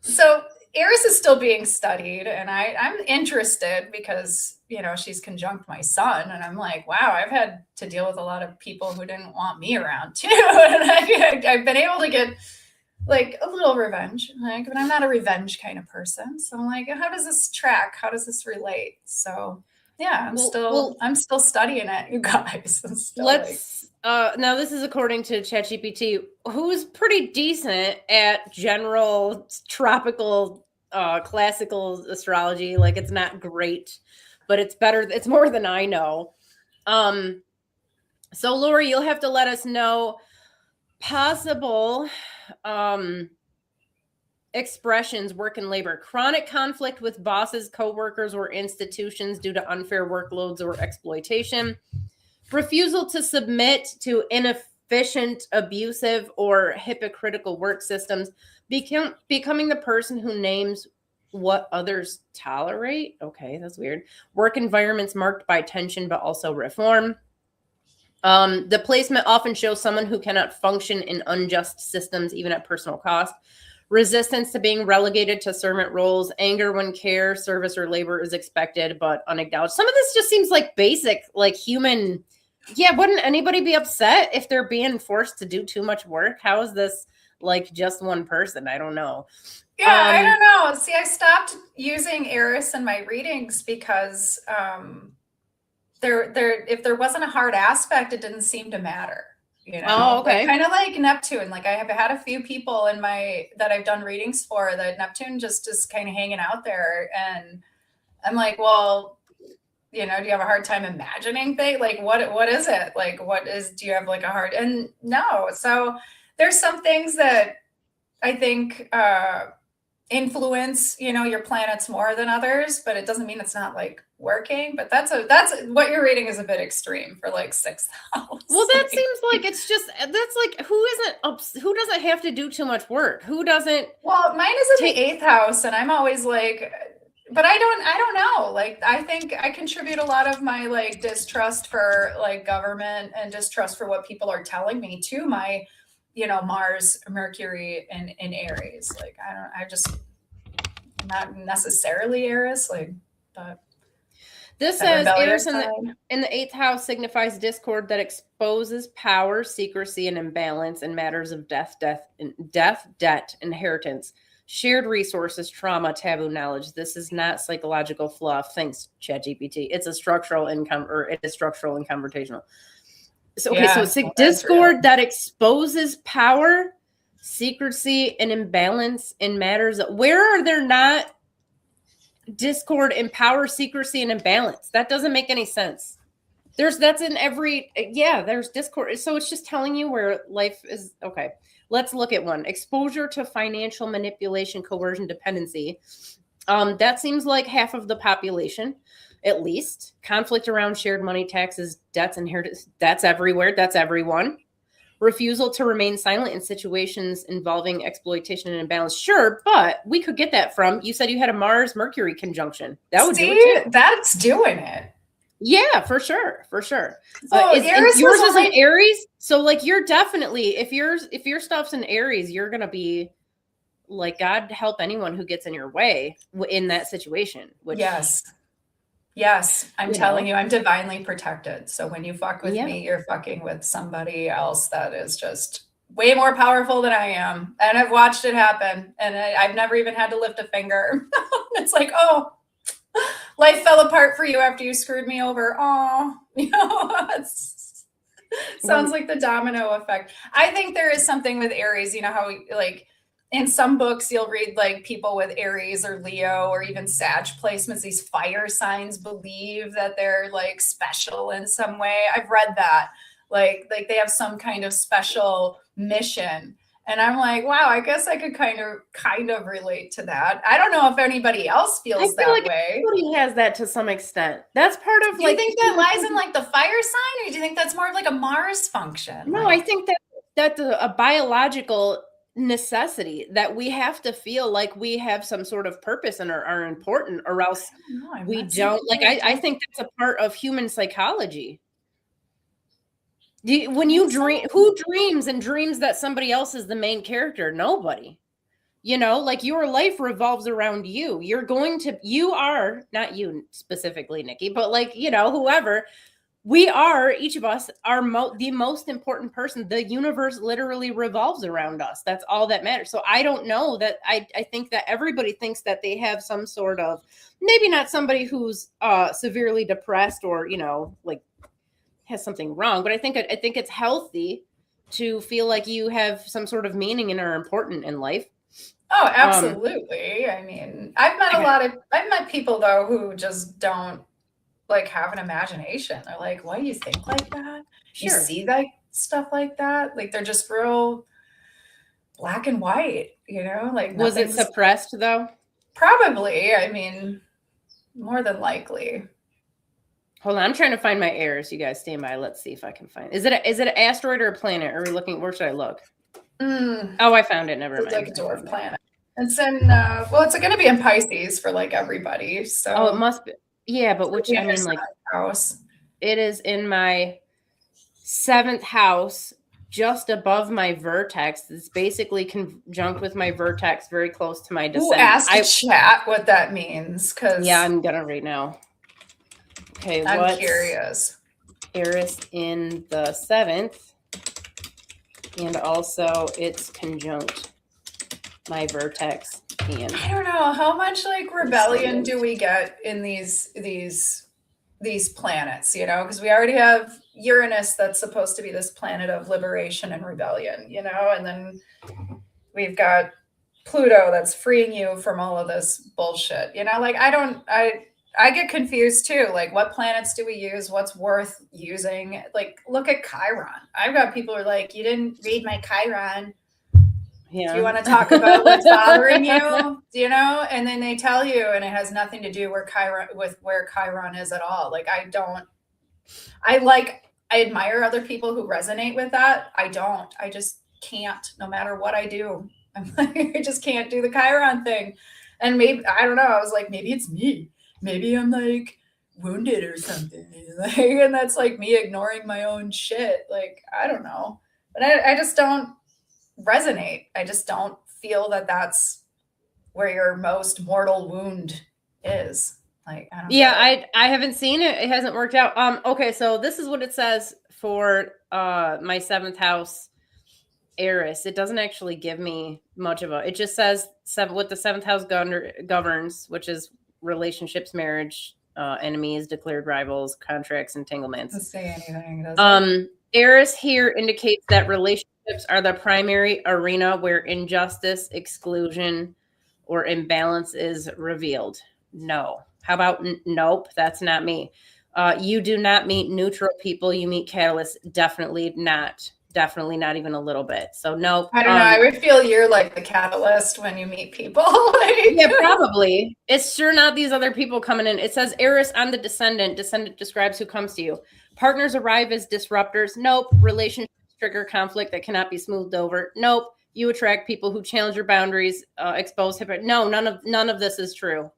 so Eris is still being studied and I'm interested because, you know, she's conjunct my son and I'm like, wow, I've had to deal with a lot of people who didn't want me around too. And I've been able to get like a little revenge, like, but I'm not a revenge kind of person. So I'm like, how does this track? How does this relate? So yeah, I'm still studying it, you guys. Now this is according to ChatGPT, who's pretty decent at general tropical, classical astrology. Like it's not great, but it's better. It's more than I know. So Lori, you'll have to let us know possible expressions: work and labor, chronic conflict with bosses, coworkers, or institutions due to unfair workloads or exploitation, refusal to submit to inefficient, abusive, or hypocritical work systems, becoming the person who names what others tolerate. Okay, that's weird. Work environments marked by tension, but also reform. The placement often shows someone who cannot function in unjust systems, even at personal cost. Resistance to being relegated to servant roles, anger when care, service, or labor is expected but unacknowledged. Some of this just seems like basic, like human. Yeah, wouldn't anybody be upset if they're being forced to do too much work? How is this like just one person? I don't know. Yeah, I don't know. See, I stopped using Eris in my readings because if there wasn't a hard aspect, it didn't seem to matter. You know, oh, okay. Kind of like Neptune. Like I have had a few people that I've done readings for that Neptune just is kind of hanging out there. And I'm like, well, you know, do you have a hard time imagining things? Like what is it? Like, do you have like a hard, and no. So there's some things that I think, influence, you know, your planets more than others, but it doesn't mean it's not like working. But that's what you're reading is a bit extreme for like 6th house. Well, that seems like it's just, that's like, who doesn't have to do too much work? Who doesn't? Well, mine is in the 8th house, and I'm always like, but I don't know. Like, I think I contribute a lot of my like distrust for like government and distrust for what people are telling me to my, Mars, Mercury, and in Aries. Like, I just not necessarily Aries, like, but This that says Aries rebellious in side. the eighth house signifies discord that exposes power, secrecy, and imbalance in matters of death, debt, inheritance, shared resources, trauma, taboo knowledge. This is not psychological fluff. Thanks, ChatGPT. It's a structural income, or it is structural and confrontational. So okay, so it's well, discord that exposes power, secrecy, and imbalance in matters. Where are there not discord and power, secrecy, and imbalance? That doesn't make any sense. That's in every, there's discord. So it's just telling you where life is. Okay, let's look at one. Exposure to financial manipulation, coercion, dependency. That seems like half of the population, at least. Conflict around shared money, taxes, debts, inheritance. That's everywhere. That's everyone. Refusal to remain silent in situations involving exploitation and imbalance. Sure, but we could get that from, you said you had a Mars-Mercury conjunction. That would do it too. That's doing it. Yeah, for sure. So yours is an Aries. So like, you're definitely, if your stuff's in Aries, you're going to be like, God help anyone who gets in your way in that situation. Which, Yes, I'm telling you, I'm divinely protected. So when you fuck with me, you're fucking with somebody else that is just way more powerful than I am. And I've watched it happen. And I've never even had to lift a finger. It's like, oh, life fell apart for you after you screwed me over. Oh, sounds like the domino effect. I think there is something with Aries, how we, like, in some books, you'll read like people with Aries or Leo or even Sag placements, these fire signs believe that they're like special in some way. I've read that, like they have some kind of special mission. And I'm like, wow, I guess I could kind of relate to that. I don't know if anybody else feels that way. Everybody has that to some extent. That's part of, do you think that lies in like the fire sign, or do you think that's more of like a Mars function? No, I think that's a biological necessity that we have to feel like we have some sort of purpose and are important, or else we don't. Like, I think that's a part of human psychology. When you dream, who dreams and dreams that somebody else is the main character? Nobody. Like, your life revolves around you. You are not you specifically, Nikki, but like, whoever. We are, each of us are the most important person. The universe literally revolves around us. That's all that matters. So I don't know that I think that everybody thinks that they have some sort of, maybe not somebody who's severely depressed or, like has something wrong, but I think it's healthy to feel like you have some sort of meaning and are important in life. Oh, absolutely. I mean, I've met people though who just don't like have an imagination. They're like, why do you think like that? Sure. You see like stuff like that? Like, they're just real black and white, like. Was it suppressed though? Probably. I mean, more than likely. Hold on, I'm trying to find my errors. You guys stand by. Let's see if I can find. Is it an asteroid or a planet? Are we looking? Where should I look? Oh, I found it. Never mind. It's like a dwarf planet. It's in. It's going to be in Pisces for like everybody. So. It must be. Yeah, but which, I mean, like, house. It is in my 7th house, just above my vertex. It's basically conjunct with my vertex, very close to my descendant. Ask chat what that means, because I'm gonna right now. Okay, I'm curious. Eris in the 7th, and also it's conjunct my vertex. And I don't know how much like rebellion do we get in these planets, because we already have Uranus that's supposed to be this planet of liberation and rebellion, and then we've got Pluto that's freeing you from all of this bullshit, like I get confused too. Like, what planets do we use? What's worth using? Like, look at Chiron. I've got people who are like, you didn't read my Chiron. Yeah. Do you want to talk about what's bothering you? And then they tell you, and it has nothing to do with where Chiron is at all. Like, I admire other people who resonate with that. I just can't, no matter what I do. I'm like, I just can't do the Chiron thing. And maybe, I don't know, I was like, maybe it's me. Maybe I'm like wounded or something. Like, and that's like me ignoring my own shit. Like, I don't know. But I just don't resonate. I just don't feel that that's where your most mortal wound is. Like, I don't Yeah, get it. I haven't seen it. It hasn't worked out. Okay, so this is what it says for my 7th house Eris. It doesn't actually give me much of a. It just says what the 7th house governs, which is relationships, marriage, enemies, declared rivals, contracts, entanglements. Doesn't say anything, does it? Eris here indicates that relationships are the primary arena where injustice, exclusion, or imbalance is revealed. No. How about nope? That's not me. You do not meet neutral people. You meet catalysts. Definitely not. Definitely not even a little bit. So no. I don't know. I would feel you're like the catalyst when you meet people. Like, Yeah, probably. It's sure not these other people coming in. It says Eris on the descendant. Descendant describes who comes to you. Partners arrive as disruptors. Nope. Relationships trigger conflict that cannot be smoothed over. Nope. You attract people who challenge your boundaries, expose hypocrisy. No, none of this is true.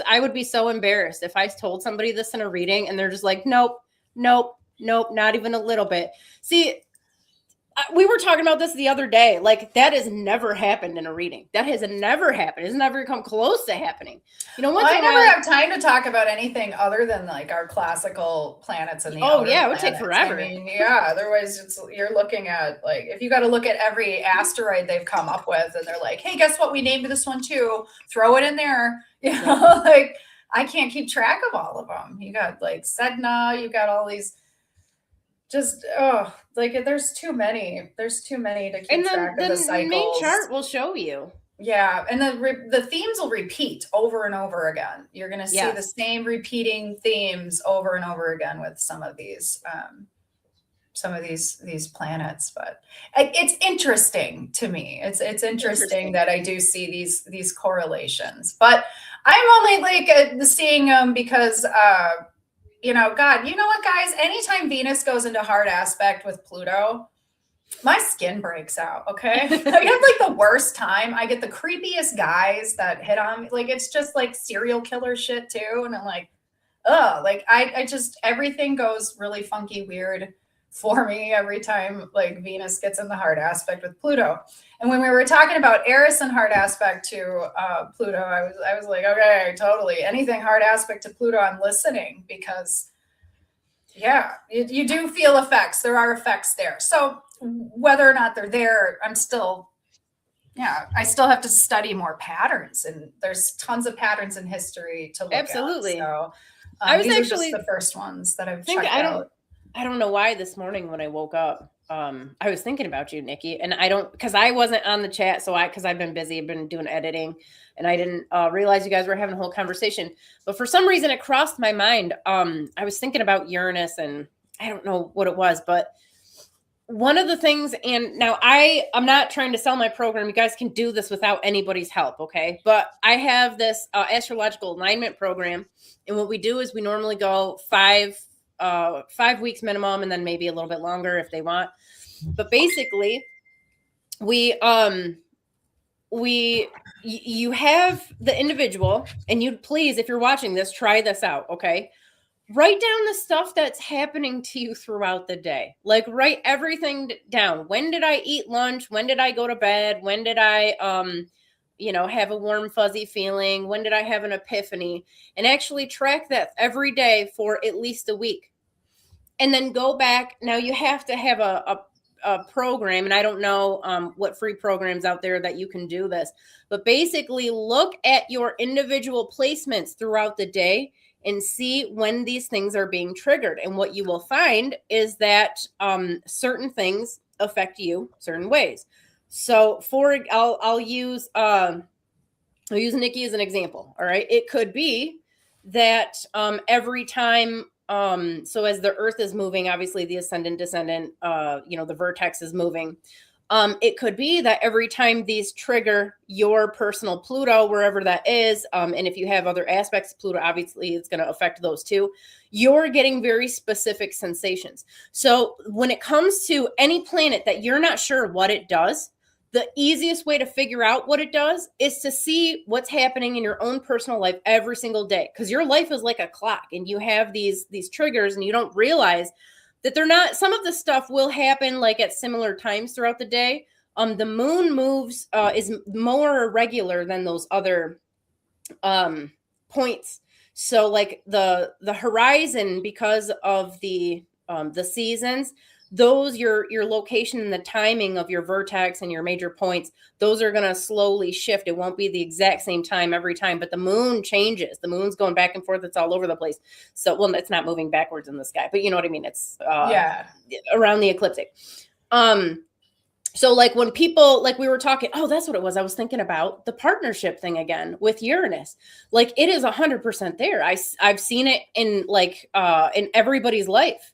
I would be so embarrassed if I told somebody this in a reading and they're just like, nope, not even a little bit. See, we were talking about this the other day. Like, that has never happened in a reading. That has never happened. It's never come close to happening. You know, I never have time to talk about anything other than like our classical planets and the it would take forever. I mean, yeah, otherwise you're looking at like, if you got to look at every asteroid they've come up with and they're like, hey, guess what? We named this one too. Throw it in there. You know, like I can't keep track of all of them. You got like Sedna, you got all these just, like there's too many to keep track of the cycles. The main chart will show you. Yeah, and the themes will repeat over and over again. You're going to see the same repeating themes over and over again with some of these planets. But it's interesting to me. It's interesting that I do see these correlations. But I'm only like seeing them because you know, God, you know what, guys? Anytime Venus goes into hard aspect with Pluto, my skin breaks out, okay? I have like the worst time. I get the creepiest guys that hit on me. Like, it's just like serial killer shit too. And I'm like, like I just, everything goes really funky weird for me every time like Venus gets in the hard aspect with Pluto. And when we were talking about Eris and hard aspect to Pluto, I was like, okay, totally. Anything hard aspect to Pluto, I'm listening because yeah, you do feel effects. There are effects there. So whether or not they're there, I still have to study more patterns, and there's tons of patterns in history to look at. So I was these actually are just the first ones that I've checked out. I don't know why this morning when I woke up, I was thinking about you, Nikki, and because I wasn't on the chat, because I've been busy, I've been doing editing, and I didn't realize you guys were having a whole conversation. But for some reason, it crossed my mind. I was thinking about Uranus, and I don't know what it was, but one of the things, and now I'm not trying to sell my program. You guys can do this without anybody's help, okay? But I have this astrological alignment program, and what we do is we normally go 5 weeks minimum, and then maybe a little bit longer if they want. But basically, you have the individual, and you please, if you're watching this, try this out, okay? Write down the stuff that's happening to you throughout the day. Like, write everything down. When did I eat lunch? When did I go to bed? When did I, have a warm, fuzzy feeling? When did I have an epiphany? And actually track that every day for at least a week. And then go back. Now, you have to have a program, and I don't know what free programs out there that you can do this. But basically, look at your individual placements throughout the day and see when these things are being triggered. And what you will find is that certain things affect you certain ways. So I'll use Nikki as an example. All right. It could be that every time, so as the earth is moving, obviously the ascendant, descendant, the vertex is moving. It could be that every time these trigger your personal Pluto, wherever that is, and if you have other aspects of Pluto, obviously it's going to affect those too. You're getting very specific sensations. So when it comes to any planet that you're not sure what it does, the easiest way to figure out what it does is to see what's happening in your own personal life every single day. Because your life is like a clock, and you have these triggers, and you don't realize that they're not. Some of the stuff will happen like at similar times throughout the day. The moon moves is more irregular than those other points. So like the horizon, because of the seasons, those your location and the timing of your vertex and your major points, those are going to slowly shift. It won't be the exact same time every time, but the moon changes. The moon's going back and forth. It's all over the place. So, well, it's not moving backwards in the sky, but you know what I mean? It's around the ecliptic. So like when people, like we were talking, oh, that's what it was. I was thinking about the partnership thing again with Uranus. Like it is 100% there. I've seen it in like in everybody's life.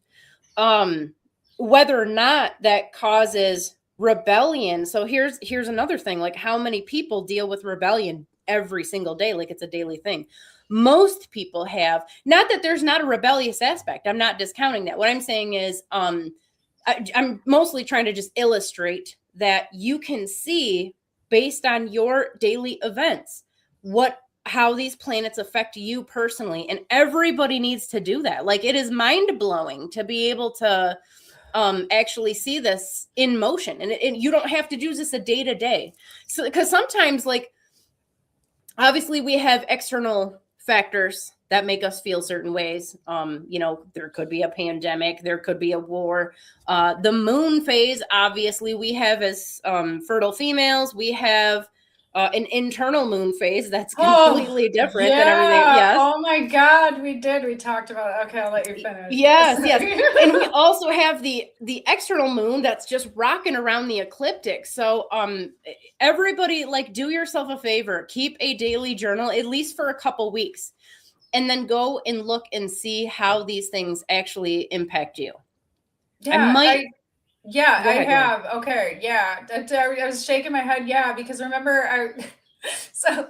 Whether or not that causes rebellion. So here's another thing, like how many people deal with rebellion every single day? Like it's a daily thing. Most people have, not that there's not a rebellious aspect. I'm not discounting that. What I'm saying is, I'm mostly trying to just illustrate that you can see based on your daily events how these planets affect you personally, and everybody needs to do that. Like it is mind-blowing to be able to actually see this in motion, and you don't have to do this a day to day. So because sometimes, like obviously we have external factors that make us feel certain ways. There could be a pandemic, there could be a war. The moon phase, obviously, we have as fertile females, we have an internal moon phase that's completely different than everything. Yes. Oh my God, we did. We talked about it. Okay, I'll let you finish. Yes. And we also have the external moon that's just rocking around the ecliptic. So everybody, like, do yourself a favor, keep a daily journal, at least for a couple weeks. And then go and look and see how these things actually impact you. Yeah, I have. Okay, yeah. I was shaking my head. Yeah, because remember, so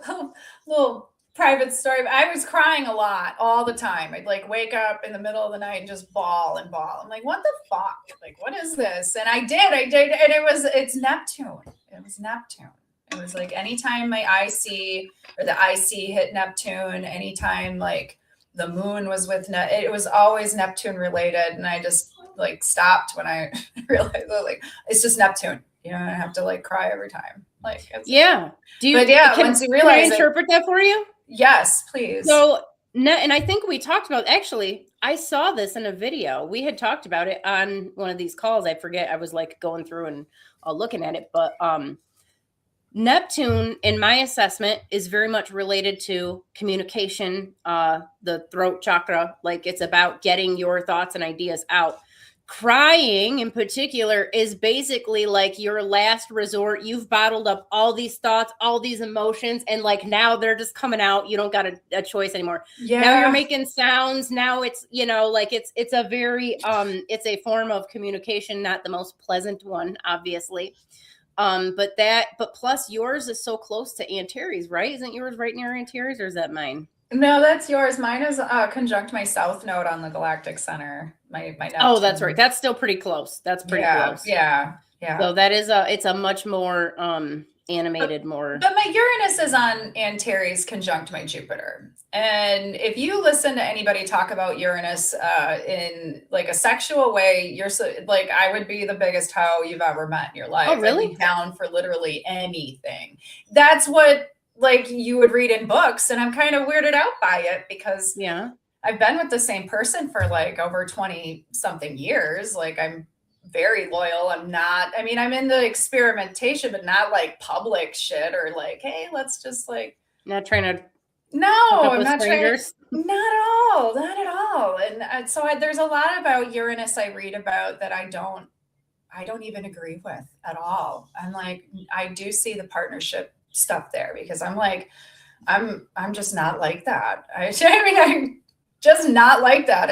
little private story. I was crying a lot all the time. I'd like wake up in the middle of the night and just bawl and bawl. I'm like, what the fuck? Like, what is this? And I did, and it's Neptune. It was Neptune. It was like anytime my IC or the IC hit Neptune, anytime like the moon was with it was always Neptune related. And I just like stopped when I realized like it's just Neptune. I have to like cry every time. Like yeah. Once you realize can I interpret that for you? Yes, please. So and I think we talked about, actually, I saw this in a video. We had talked about it on one of these calls. I forget. I was like going through and looking at it, but Neptune, in my assessment, is very much related to communication, the throat chakra. Like it's about getting your thoughts and ideas out. Crying in particular is basically like your last resort. You've bottled up all these thoughts, all these emotions, and like now they're just coming out. You don't got a choice anymore. Yeah. Now you're making sounds. Now it's, like it's a very, it's a form of communication, not the most pleasant one, obviously. But plus yours is so close to Antares, right? Isn't yours right near Antares, or is that mine? No, that's yours. Mine is conjunct my south node on the galactic center. My Neptune. Oh, that's right. That's still pretty close. That's pretty close. Yeah. So that is it's a much more animated, more. But my Uranus is on Antares conjunct my Jupiter. And if you listen to anybody talk about Uranus in like a sexual way, you're like, I would be the biggest hoe you've ever met in your life. Oh, really? I'd be down for literally anything. That's what like you would read in books. And I'm kind of weirded out by it because I've been with the same person for like over 20 something years. Like I'm very loyal. I'm in the experimentation, but not like public shit or like, hey, let's just like. Not trying to. No, I'm not strangers. Not at all. And so there's a lot about Uranus I read about that I don't even agree with at all. I'm like, I do see the partnership stuff there because I'm like, I'm just not like that. I'm just not like that.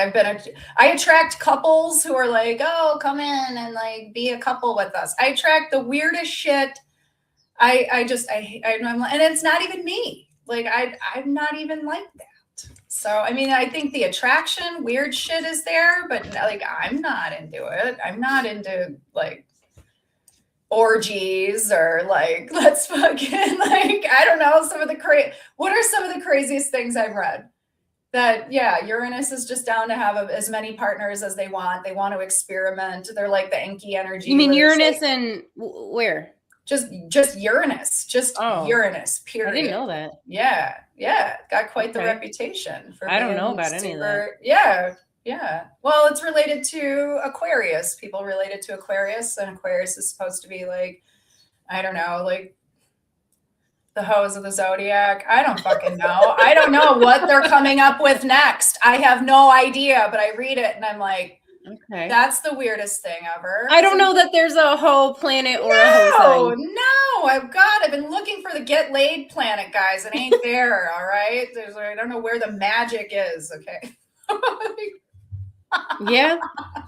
I attract couples who are like, oh, come in and like be a couple with us. I attract the weirdest shit. I'm and it's not even me. Like I'm not even like that. So, I think the attraction, weird shit is there, but like, I'm not into it. I'm not into like, orgies or like, let's fucking like, I don't know, what are some of the craziest things I've read? That, yeah, Uranus is just down to have as many partners as they want. They want to experiment. They're like the Enki energy. You mean Uranus and where? Just Uranus, Uranus, period. I didn't know that. Yeah. Got quite the reputation for I don't know about any of that. Yeah. Well, it's related to Aquarius. People related to Aquarius, and Aquarius is supposed to be like, I don't know, like the hose of the zodiac. I don't fucking know. I don't know what they're coming up with next. I have no idea, but I read it and I'm like, okay, that's the weirdest thing ever. I don't know that there's a whole planet or a whole sign. No. I've been looking for the get laid planet, guys. It ain't there. All right. I don't know where the Magick is. Okay. Yeah,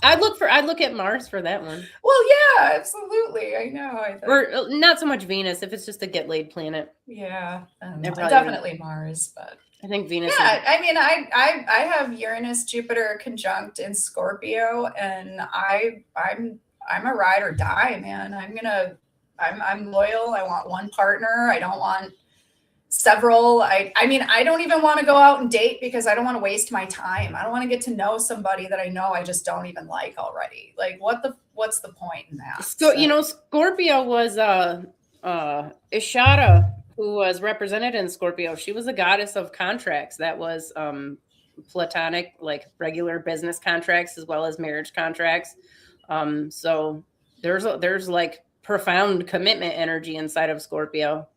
I'd look at Mars for that one. Well, yeah, absolutely. I know. Or not so much Venus if it's just a get laid planet. Yeah, definitely Mars, but I think Venus. Yeah, I mean, I have Uranus, Jupiter conjunct in Scorpio, and I'm a ride or die, man. I'm loyal. I want one partner. I don't want several. I mean, I don't even want to go out and date because I don't want to waste my time. I don't want to get to know somebody that I know I just don't even like already. Like, what's the point in that? So, you know, Scorpio was Ishara, who was represented in Scorpio. She was a goddess of contracts. That was platonic, like regular business contracts as well as marriage contracts. So there's like profound commitment energy inside of Scorpio.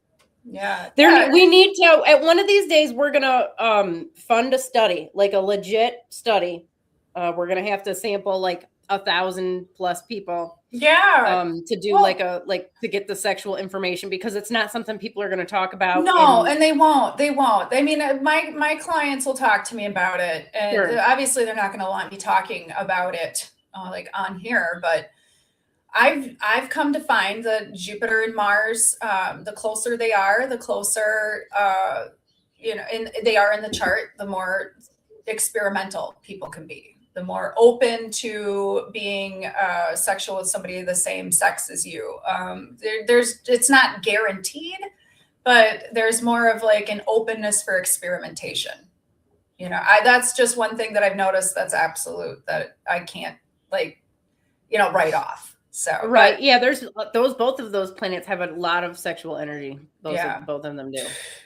Yeah. We need to, at one of these days, we're going to fund a study, like a legit study. We're going to have to sample like 1,000+ people. Yeah. To do to get the sexual information, because it's not something people are going to talk about. No, and they won't. I mean, my clients will talk to me about it. And sure, obviously they're not going to want me talking about it like on here, but I've come to find that Jupiter and Mars, the closer they are, the closer, they are in the chart, the more experimental people can be, the more open to being sexual with somebody the same sex as you. It's not guaranteed, but there's more of like an openness for experimentation. You know, that's just one thing that I've noticed that's absolute, that I can't write off. So right, yeah, there's both of those planets have a lot of sexual energy. Both of them do.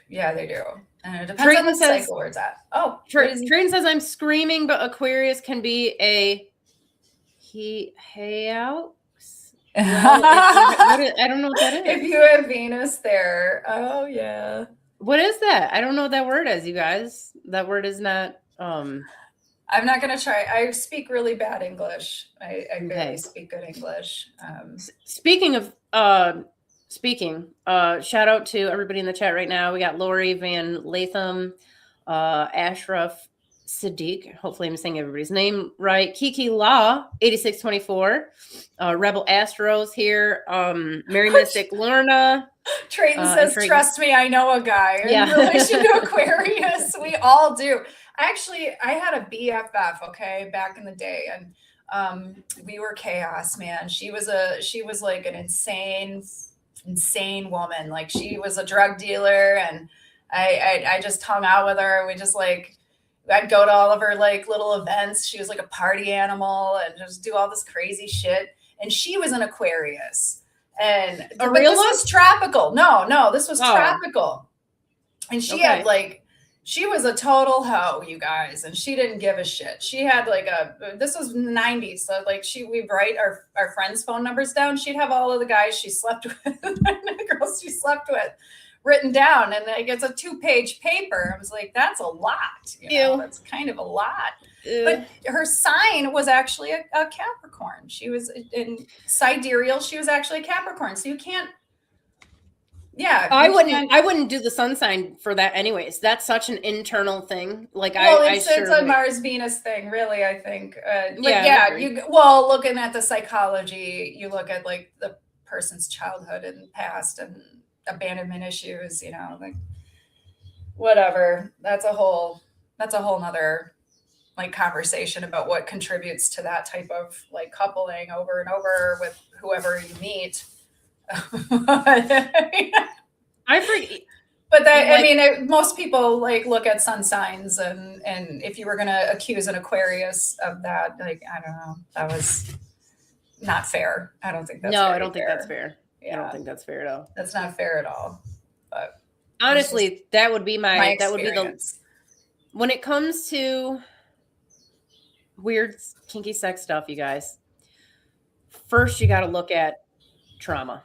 Yeah, they do. And it depends on the cycle where it's at. Oh, Triton says I'm screaming, but Aquarius can be a heaux. I don't know what that is. If you have Venus there, oh yeah. What is that? I don't know what that word is, you guys. That word is not. I'm not going to try. I speak really bad English. I barely speak good English. Speaking of shout out to everybody in the chat right now. We got Lori Van Latham, Ashraf Sadiq. Hopefully I'm saying everybody's name right. Kiki Law, 8624. Rebel Astros here. Mary Mystic Lorna. Trayton says, trust me, I know a guy in relation to Aquarius. We all do. Actually, I had a BFF, okay, back in the day, and we were chaos, man. She was like an insane woman. Like, she was a drug dealer, and I just hung out with her. We just I'd go to all of her like little events. She was like a party animal and just do all this crazy shit. And she was an Aquarius. And this was tropical. No, this was tropical. And she had she was a total hoe, you guys, and she didn't give a shit. She had this was in the 90s. So we'd write our friends' phone numbers down. She'd have all of the guys she slept with and the girls she slept with written down. And it's a 2-page paper. I was like, that's a lot. That's kind of a lot. Ew. But her sign was actually a Capricorn. She was in Sidereal. She was actually a Capricorn. So you can't. Yeah, I wouldn't do the sun sign for that anyways. That's such an internal thing. It's a Mars Venus thing, really, I think. Looking at the psychology, you look at like the person's childhood and past and abandonment issues, whatever. That's a whole nother conversation about what contributes to that type of coupling over and over with whoever you meet. I forget. But that, I Like- mean, most people like look at sun signs, and if you were going to accuse an Aquarius of that, like, I don't know, that was not fair. I don't think that's No, very I don't think that's fair. Yeah, I don't think that's fair at all. that's not fair at all. But Honestly, that would be my that would be the experience. when it comes to weird kinky sex stuff, you guys. First, you got to look at trauma.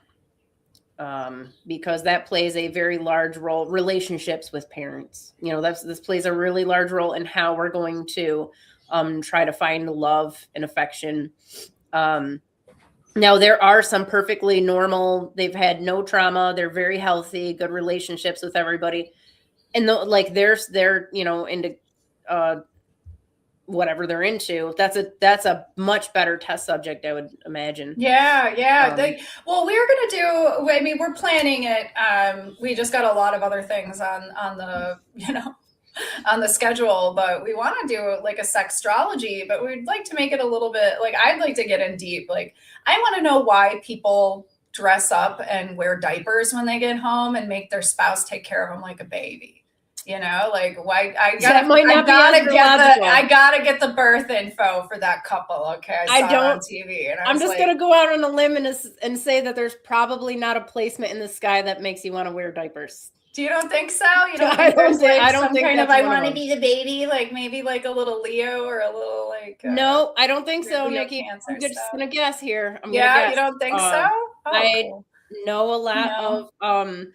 Because that plays a very large role. Relationships with parents, you know, this plays a really large role in how we're going to try to find love and affection. Now there are some perfectly normal, they've had no trauma, they're very healthy, good relationships with everybody, and like they're you know into whatever they're into. That's a much better test subject, I would imagine. Yeah. Well, we're gonna do. I mean, we're planning it. We just got a lot of other things on the on the schedule, but we want to do like a sextrology. But we'd like to make it a little bit like I'd like to get in deep. Like I want to know why people dress up and wear diapers when they get home and make their spouse take care of them like a baby. You know, like why I gotta get the birth info for that couple. Okay, I saw it on TV, and I'm just gonna go out on a limb and say that there's probably not a placement in the sky that makes you want to wear diapers. You don't think so? You don't think I don't think kind of I want to be the baby, like maybe like a little Leo or a little like no, I don't think so, Leo Nikki. Cancer I'm just stuff. gonna guess here. I'm yeah, gonna guess. You don't think so? Oh, I cool. know a lot of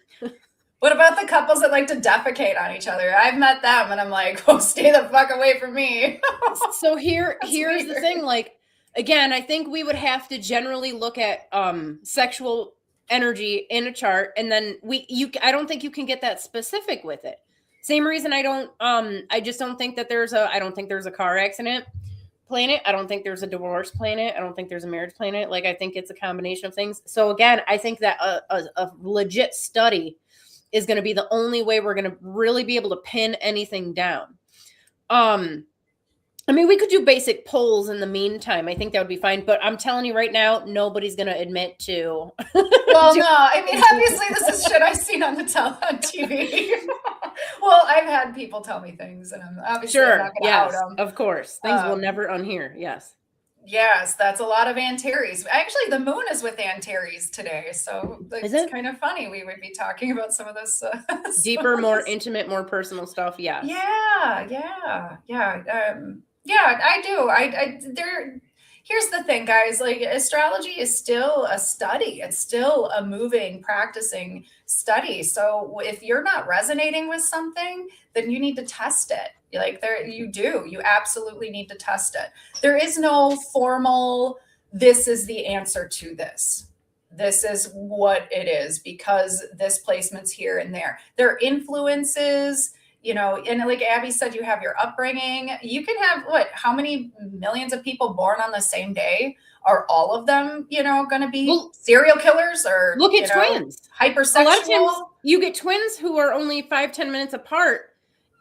What about the couples that like to defecate on each other? I've met them, and I'm like, oh, stay the fuck away from me. So here's the thing. Like, again, I think we would have to generally look at sexual energy in a chart, and then I don't think you can get that specific with it. Same reason I just don't think that I don't think there's a car accident planet. I don't think there's a divorce planet. I don't think there's a marriage planet. Like, I think it's a combination of things. So again, I think that a legit study is going to be the only way we're going to really be able to pin anything down. I mean, we could do basic polls in the meantime. I think that would be fine. But I'm telling you right now, nobody's going to admit to. Well, no. I mean, obviously, this is shit I've seen on TV. Well, I've had people tell me things, and I'm obviously not going to out them. Of course. Things we'll never unhear. Yes. Yes, that's a lot of Antares. Actually, the moon is with Antares today, so it's kind of funny. We would be talking about some of this deeper, more intimate, more personal stuff. Yeah. I do. Here's the thing, guys. Like, astrology is still a study. It's still a moving, practicing study. So if you're not resonating with something, then you need to test it. Like you absolutely need to test it. There is no formal, this is the answer to this. This is what it is because this placement's here and there. There are influences, and like Abby said, you have your upbringing. You can have how many millions of people born on the same day? Are all of them, going to be serial killers or look at twins, hypersexual? A lot of times you get twins who are only 5-10 minutes apart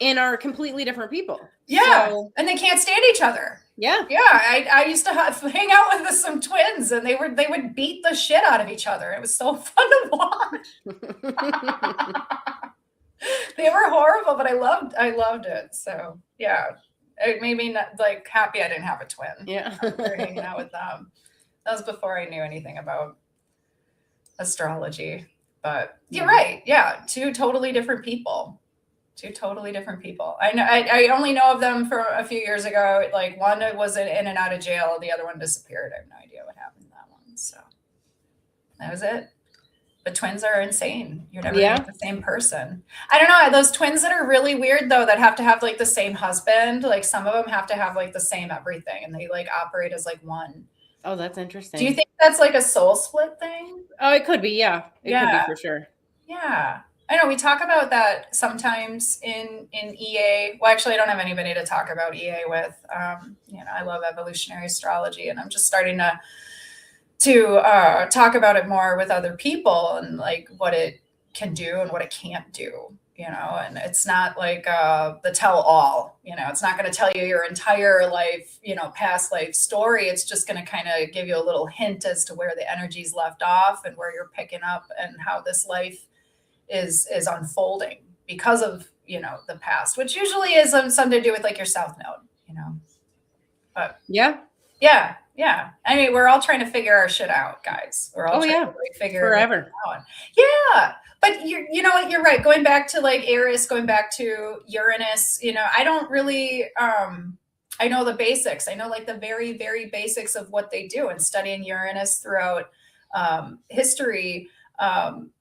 and are completely different people. Yeah, so, and they can't stand each other. Yeah. I used to hang out with some twins, and they would beat the shit out of each other. It was so fun to watch. They were horrible, but I loved it. So yeah, it made me happy I didn't have a twin. Yeah, after hanging out with them. That was before I knew anything about astrology. But you're right. Yeah, two totally different people. I know. I only know of them for a few years ago. Like one was in and out of jail, the other one disappeared. I have no idea what happened to that one. So that was it. But twins are insane. You're never gonna get the same person. I don't know. Those twins that are really weird though, that have to have like the same husband. Like some of them have to have like the same everything, and they like operate as like one. Oh, that's interesting. Do you think that's like a soul split thing? Oh, it could be. Yeah, it could be for sure. Yeah. I know we talk about that sometimes in EA. Well, actually, I don't have anybody to talk about EA with. I love evolutionary astrology, and I'm just starting to talk about it more with other people and like what it can do and what it can't do. you know, and it's not like the tell all, you know, it's not going to tell you your entire life, you know, past life story. It's just going to kind of give you a little hint as to where the energy's left off and where you're picking up and how this life is unfolding because of, you know, the past, which usually is something to do with like your south node, you know. But yeah. I mean, we're all trying to figure our shit out, guys. We're all trying to like, figure forever it out. Yeah. But you know what, you're right. Going back to like Eris, going back to Uranus, you know, I don't really I know the basics. I know like the very, very basics of what they do, and studying Uranus throughout history.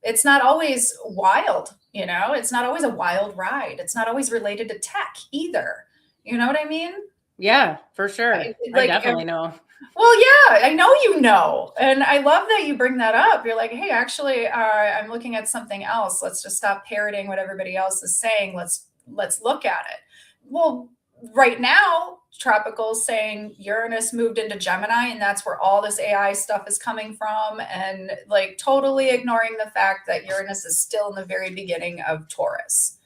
It's not always wild, you know, it's not always a wild ride. It's not always related to tech either. You know what I mean? Yeah, for sure. I definitely know. Well, yeah, I know, you know, and I love that you bring that up. You're like, hey, actually, I'm looking at something else. Let's just stop parroting what everybody else is saying. Let's look at it. Well, right now, Tropical saying Uranus moved into Gemini, and that's where all this AI stuff is coming from, and like totally ignoring the fact that Uranus is still in the very beginning of Taurus.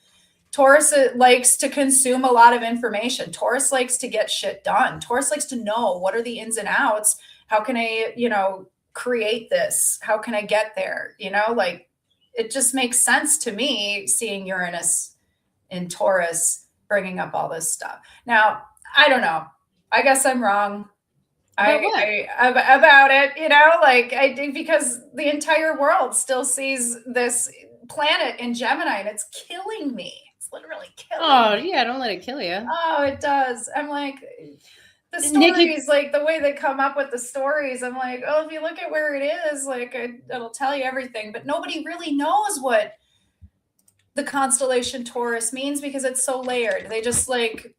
Taurus likes to consume a lot of information. Taurus likes to get shit done. Taurus likes to know what are the ins and outs. How can I, you know, create this? How can I get there? You know, like it just makes sense to me seeing Uranus in Taurus bringing up all this stuff. Now, I don't know. I guess I'm wrong. About it, you know, like I think because the entire world still sees this planet in Gemini and it's killing me. Literally killing me. Yeah, don't let it kill you. Oh, it does. I'm like, the stories, like the way they come up with the stories, I'm like, oh, if you look at where it is, like it'll tell you everything, but nobody really knows what the constellation Taurus means because it's so layered. They just like,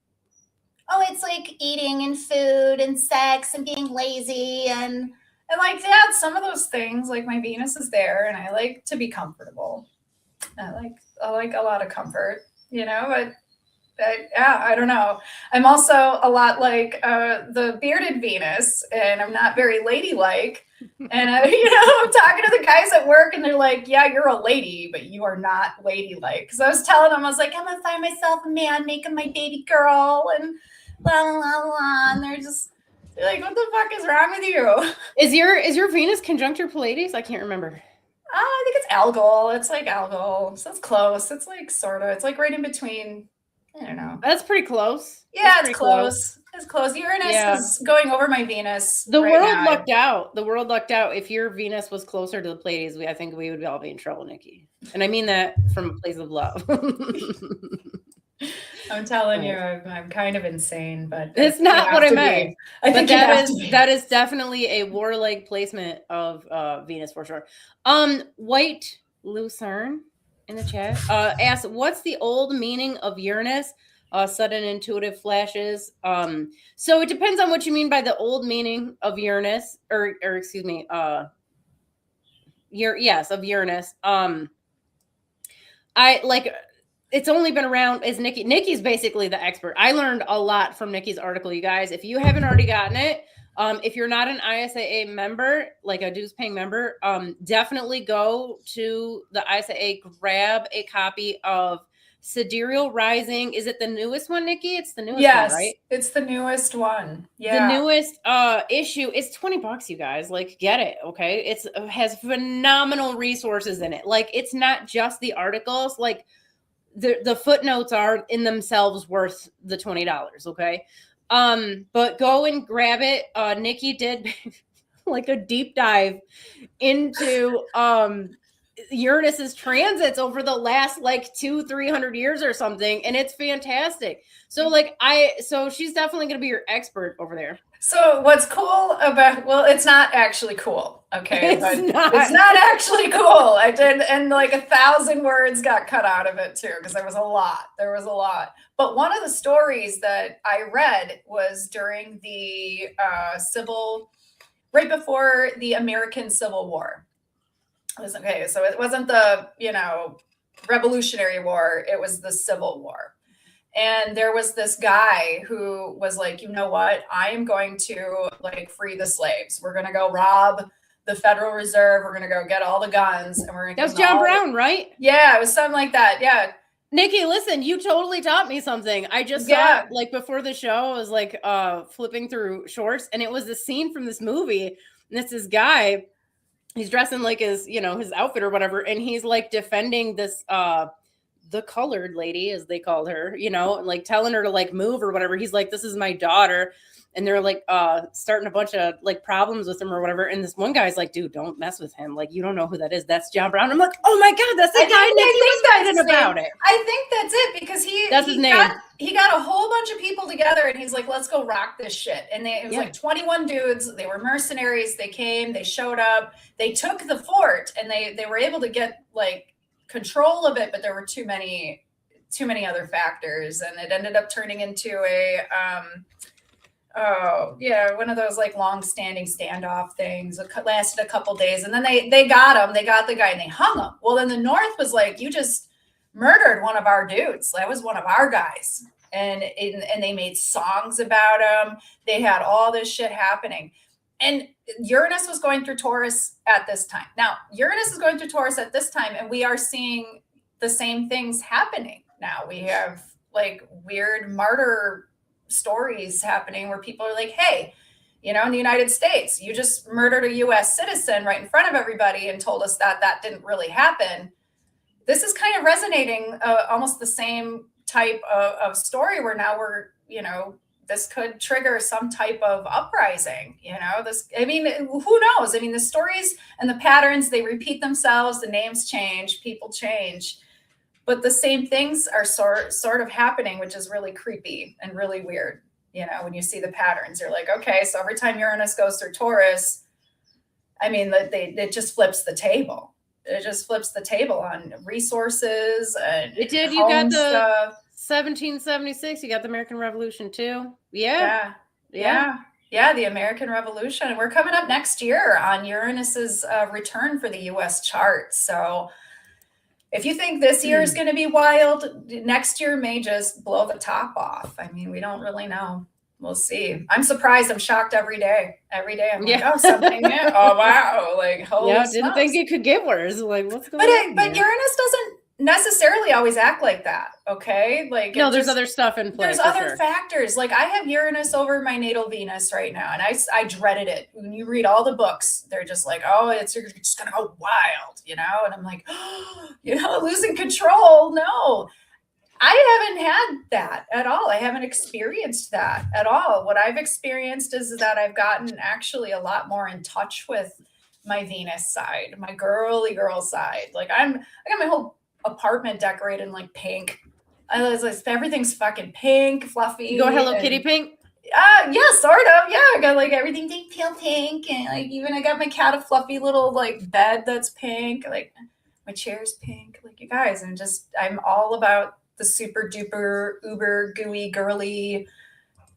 oh, it's like eating and food and sex and being lazy and like, yeah, some of those things, like my Venus is there and I like to be comfortable. I like a lot of comfort, you know, but yeah, I don't know. I'm also a lot like the bearded Venus, and I'm not very ladylike. And you know, I'm talking to the guys at work, and they're like, "Yeah, you're a lady, but you are not ladylike." Because I was telling them, I was like, "I'm gonna find myself a man, making my baby girl," and blah blah blah. And they're like, "What the fuck is wrong with you?" Is your Venus conjunct your Pleiades? I can't remember. I think it's algal. It's like algal. So it's close. It's like sort of. It's like right in between. I don't know. That's pretty close. Yeah, it's close. It's close. Uranus is going over my Venus. The world lucked out. The world lucked out. If your Venus was closer to the Pleiades, I think we would all be in trouble, Nikki. And I mean that from a place of love. I'm telling you, I'm kind of insane, but it's not what I meant. But that is definitely a warlike placement of Venus for sure. White Lucerne in the chat asks, what's the old meaning of Uranus? Sudden intuitive flashes. So it depends on what you mean by the old meaning of Uranus, or excuse me, of Uranus. I like. It's only been around as Nikki. Nikki's basically the expert. I learned a lot from Nikki's article, you guys. If you haven't already gotten it, if you're not an ISAA member, like a dues paying member, definitely go to the ISAA, grab a copy of Sidereal Rising. Is it the newest one, Nikki? It's the newest one, right? It's the newest one. Yeah. The newest issue. It's $20, you guys. Like, get it, okay? It has phenomenal resources in it. Like, it's not just the articles. Like, the footnotes are in themselves worth the $20, okay? But go and grab it. Nikki did like a deep dive into Uranus's transits over the last like 200-300 years or something, and it's fantastic. So so she's definitely gonna be your expert over there. So what's cool about, well, it's not actually cool. Okay. It's not actually cool. I did. And like 1,000 words got cut out of it too, because there was a lot. But one of the stories that I read was during the right before the American Civil War. It was okay. So it wasn't the, Revolutionary War. It was the Civil War. And there was this guy who was like, you know what? I am going to like free the slaves. We're going to go rob the Federal Reserve. We're going to go get all the guns. And we're going to. That was John Brown, right? Yeah, it was something like that. Yeah. Nikki, listen, you totally taught me something. I just saw it, like, before the show. I was like flipping through shorts, and it was the scene from this movie. And it's this guy, he's dressing like his, you know, his outfit or whatever, and he's like defending this the colored lady, as they called her, you know, and like telling her to like move or whatever. He's like, this is my daughter. And they're like starting a bunch of like problems with him or whatever. And this one guy's like, dude, don't mess with him. Like, you don't know who that is. That's John Brown. I'm like, oh my God, that's the guy Nikki was writing about it. I think that's it, because that's his name. He got a whole bunch of people together and he's like, let's go rock this shit. And it was like 21 dudes. They were mercenaries. They came, they showed up, they took the fort, and they were able to get like control of it, but there were too many other factors, and it ended up turning into a one of those like long-standing standoff things. It lasted a couple days, and then they got him. They got the guy and they hung him. Well, then the North was like, you just murdered one of our dudes. That was one of our guys, and they made songs about him. They had all this shit happening, and Uranus was going through Taurus at this time. Now, Uranus is going through Taurus at this time, and we are seeing the same things happening now. We have like weird martyr stories happening where people are like, hey, you know, in the United States, you just murdered a US citizen right in front of everybody and told us that didn't really happen. This is kind of resonating almost the same type of story where now we're, you know, this could trigger some type of uprising, you know, I mean, who knows? I mean, the stories and the patterns, they repeat themselves, the names change, people change. But the same things are sort of happening, which is really creepy and really weird. You know, when you see the patterns, you're like, okay, so every time Uranus goes through Taurus, I mean, it just flips the table. It just flips the table on resources and it did. You got the 1776. You got the American Revolution too. Yeah. The American Revolution. And we're coming up next year on Uranus's return for the U.S. chart. So if you think this year is going to be wild, next year may just blow the top off. I mean, we don't really know. We'll see. I'm surprised. I'm shocked every day. Every day I'm like, oh, something new. Oh, wow. Like, holy didn't think it could get worse. Like, what's going on? But Uranus doesn't necessarily always act like that. Okay. Like, no, there's other stuff in play. There's other factors. Like, I have Uranus over my natal Venus right now, and I dreaded it. When you read all the books, they're just like, oh, you're just gonna go wild, you know? And I'm like, oh, you know, losing control. No, I haven't had that at all. I haven't experienced that at all. What I've experienced is that I've gotten actually a lot more in touch with my Venus side, my girly girl side. Like, I got my whole apartment decorated in like pink. I was like, everything's fucking pink, fluffy. You go Hello Kitty pink? Yeah, sort of. Yeah, I got like everything pale pink, and like even I got my cat a fluffy little like bed that's pink. Like my chair's pink. Like, you guys, I'm all about the super duper uber gooey girly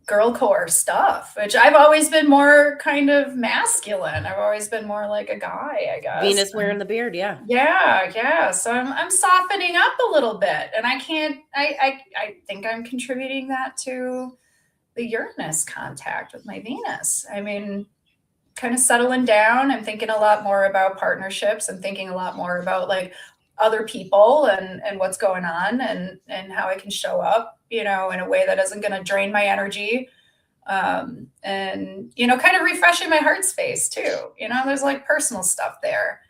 girl core stuff, which I've always been more kind of masculine. I've always been more like a guy, I guess. Venus wearing the beard, yeah. So I'm softening up a little bit, and I think I'm contributing that to the Uranus contact with my Venus. I mean, kind of settling down. I'm thinking a lot more about partnerships. I'm thinking a lot more about like other people and what's going on and how I can show up, you know, in a way that isn't going to drain my energy. And, you know, kind of refreshing my heart space too. You know, there's like personal stuff there.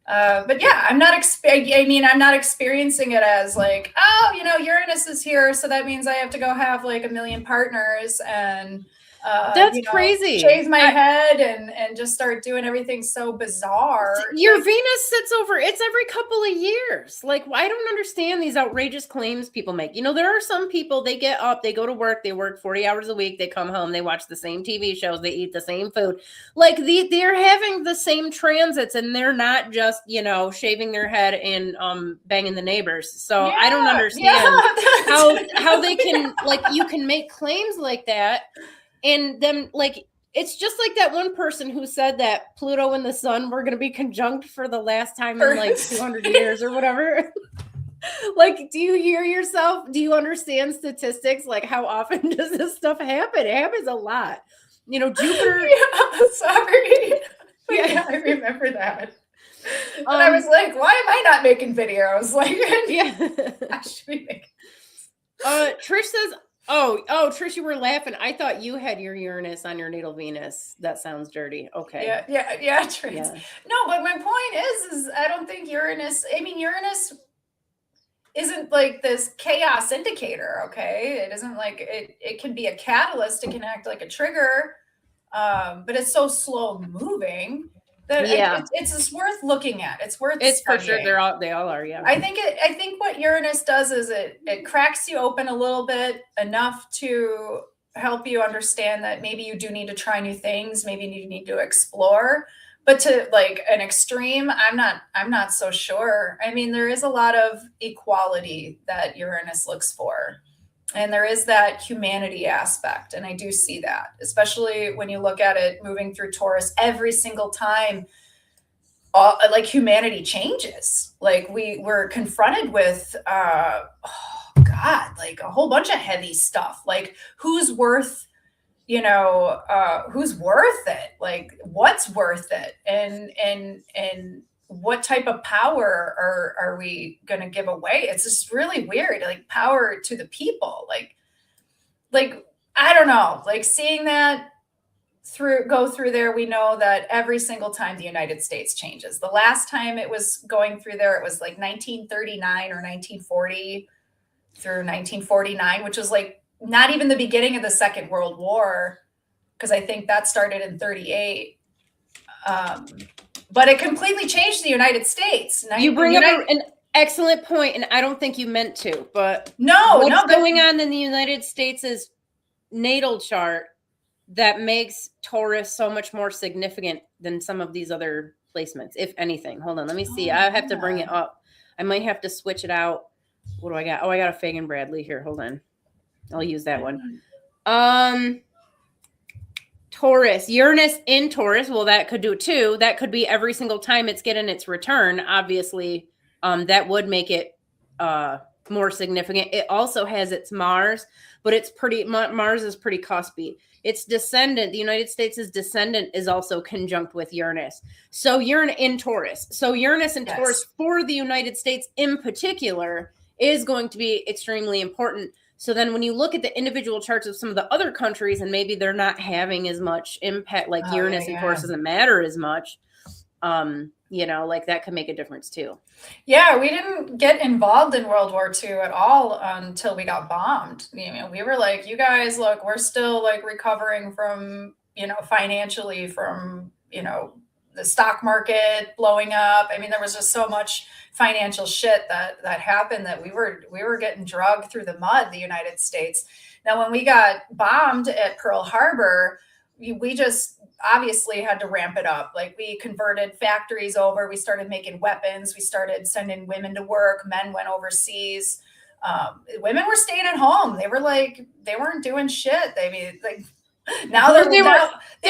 But yeah, I'm not experiencing it as like, oh, you know, Uranus is here, so that means I have to go have like 1 million partners and that's crazy. Shave my head and just start doing everything so bizarre. Your Venus sits over, it's every couple of years. Like, I don't understand these outrageous claims people make. You know, there are some people, they get up, they go to work, they work 40 hours a week, they come home, they watch the same TV shows, they eat the same food. Like, they're having the same transits, and they're not just, you know, shaving their head and banging the neighbors. So I don't understand how they can, like, you can make claims like that. And then, like, it's just like that one person who said that Pluto and the sun were going to be conjunct for the last time in like 200 years or whatever. Like, do you hear yourself? Do you understand statistics? Like, how often does this stuff happen? It happens a lot. You know, Jupiter. Yeah, sorry. Yeah, I remember that. And I was like, why am I not making videos? Like, yeah. I should be making. Trish says, oh, Trish, you were laughing. I thought you had your Uranus on your natal Venus. That sounds dirty. Okay. Yeah, Trish. Yeah. No, but my point is I don't think Uranus isn't like this chaos indicator, okay? It isn't like it can be a catalyst, it can act like a trigger, but it's so slow moving that it's just worth looking at. It's worth It's studying. for sure. They all are, yeah. I think what Uranus does is it cracks you open a little bit enough to help you understand that maybe you do need to try new things, maybe you need to explore. But to like an extreme, I'm not so sure. I mean, there is a lot of equality that Uranus looks for. And there is that humanity aspect. And I do see that, especially when you look at it moving through Taurus every single time, like humanity changes. Like we're confronted with, like a whole bunch of heavy stuff. Like who's worth who's worth it? Like what's worth it? And what type of power are we going to give away? It's just really weird. Like power to the people. Like, I don't know, like seeing that go through there, we know that every single time the United States changes. The last time it was going through there, it was like 1939 or 1940 through 1949, which was like not even the beginning of the Second World War, because I think that started in 38. But it completely changed the United States. You bring up an excellent point, and I don't think you meant to, but what's going on in the United States' natal chart that makes Taurus so much more significant than some of these other placements, if anything. Hold on, let me see. I have to bring it up. I might have to switch it out. What do I got? Oh, I got a Fagan Bradley here. Hold on. I'll use that one. Taurus, Uranus in Taurus. Well, that could do it too. That could be every single time it's getting its return. Obviously, that would make it more significant. It also has its Mars, but Mars is pretty cuspy. Its descendant, the United States' descendant, is also conjunct with Uranus. So Uranus in Taurus. So Uranus in Taurus for the United States in particular is going to be extremely important. So then when you look at the individual charts of some of the other countries and maybe they're not having as much impact, like Uranus and Taurus doesn't matter as much, like that could make a difference too. Yeah, we didn't get involved in World War II at all until we got bombed. We were like, you guys, look, we're still like recovering from, financially from, the stock market blowing up. I mean, there was just so much financial shit that happened that we were getting dragged through the mud, the United States. Now, when we got bombed at Pearl Harbor, we just obviously had to ramp it up. Like we converted factories over. We started making weapons. We started sending women to work. Men went overseas. Women were staying at home. They weren't doing shit. Now they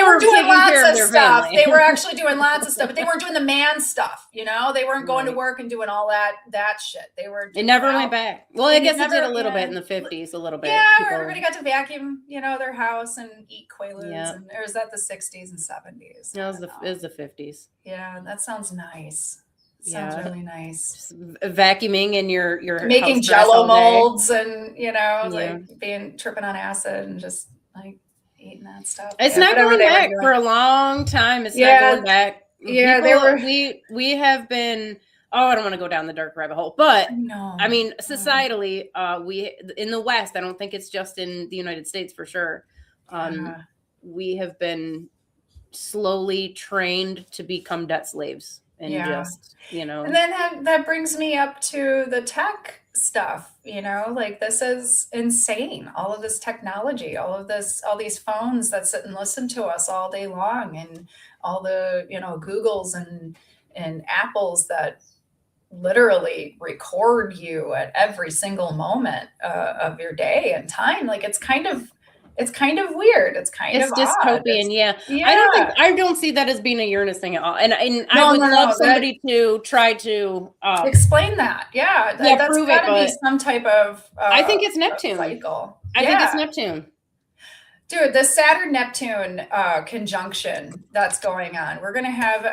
were doing lots of stuff. They were actually doing lots of stuff, but they weren't doing the man stuff. They weren't going to work and doing all that shit. It never went back. Well, I guess it did a little bit in the 50s, a little bit. Yeah, everybody got to vacuum, their house and eat Quaaludes. Yeah. Or was that the 60s and 70s? No, it was the 50s. Yeah, that sounds nice. Sounds really nice. Just vacuuming in your making Jello molds and tripping on acid and just like eating that stuff. It's not going back for a long time. It's not going back. Yeah, we have been. Oh, I don't want to go down the dark rabbit hole, but no. I mean, societally, we in the West. I don't think it's just in the United States for sure. We have been slowly trained to become debt slaves, and And then that brings me up to the tech stuff. Like this is insane. All of this technology, all these phones that sit and listen to us all day long, and all the Googles and Apples that literally record you at every single moment of your day and time. Like it's kind of weird. It's dystopian. Yeah. I don't see that as being a Uranus thing at all. And I would love somebody to try to explain that. Yeah. That's prove gotta be some type of I think it's Neptune. Cycle. I think it's Neptune. Dude, the Saturn-Neptune conjunction that's going on. We're going to have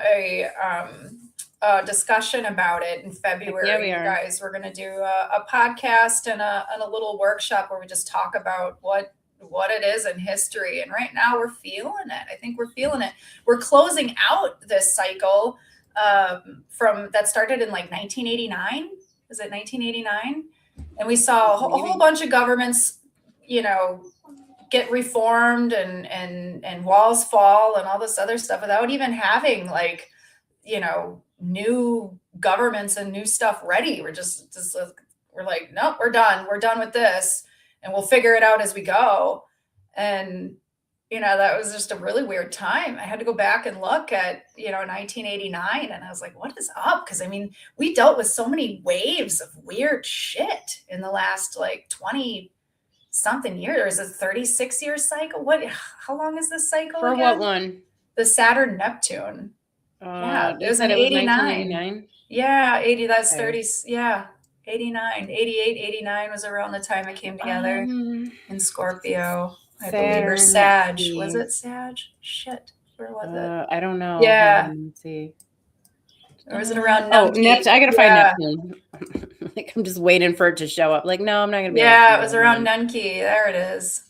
discussion about it in February. Yeah, we you are. guys, we're going to do a podcast and a little workshop where we just talk about what it is in history. And right now we're feeling it. I think we're feeling it. We're closing out this cycle from that started in like 1989. Is it 1989? And we saw a whole bunch of governments, get reformed and walls fall and all this other stuff without even having like, new governments and new stuff ready. We're just we're like, nope, we're done. We're done with this and we'll figure it out as we go. And, that was just a really weird time. I had to go back and look at, 1989 and I was like, what is up? Because I mean, we dealt with so many waves of weird shit in the last like 20 something years. Is it 36 year cycle? How long is this cycle? For again? what one? The Saturn Neptune. Yeah, it was in 89. Yeah, 80, that's okay. 30. Yeah, 89, 88, 89 was around the time it came together in Scorpio. I believe, or Sag. Was it Sag? Shit. Where was it? I don't know. Yeah. Let's see. Or was it around Neptune? I gotta find Neptune. Like I'm just waiting for it to show up. Like, no, I'm not gonna be it was around Nunki. There it is.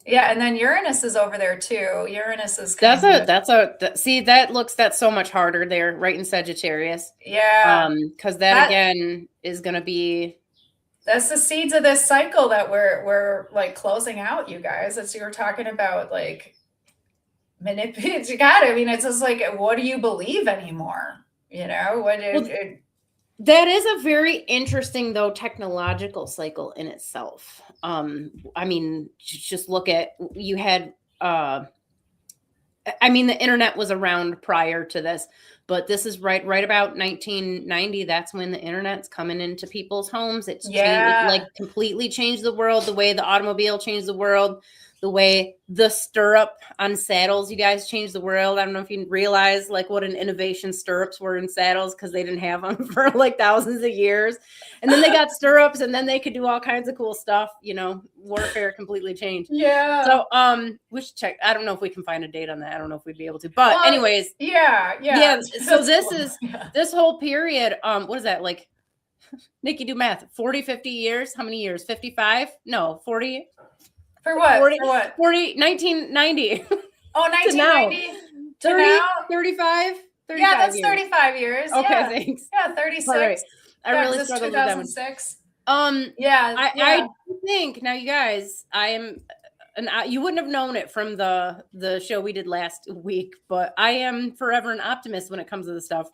Yeah, and then Uranus is over there too. Uranus is see, that's so much harder there, right in Sagittarius. Yeah. Because that again is gonna be, that's the seeds of this cycle that we're like closing out, you guys. As you were talking about, like manipulate. I mean, it's just like, what do you believe anymore? That is a very interesting, though, technological cycle in itself. I mean, just look at, you had, the internet was around prior to this, but this is right about 1990. That's when the internet's coming into people's homes. It's completely changed the world, the way the automobile changed the world, the way the stirrup on saddles, you guys, changed the world. I don't know if you realize like what an innovation stirrups were in saddles, because they didn't have them for like thousands of years. And then they got stirrups and then they could do all kinds of cool stuff. Warfare completely changed. Yeah. So we should check. I don't know if we can find a date on that. I don't know if we'd be able to. But anyways. Yeah. So this whole period, what is that, like, Nikki, do math, 40, 50 years? How many years? 55? No, 40. For what? 40, For what? 1990. Oh, 1990? 30, 35? Yeah, that's years. 35 years. Okay, yeah. Thanks. Yeah, 36. Right. I really struggled with that one. 2006. I think, now you guys, you wouldn't have known it from the show we did last week, but I am forever an optimist when it comes to this stuff.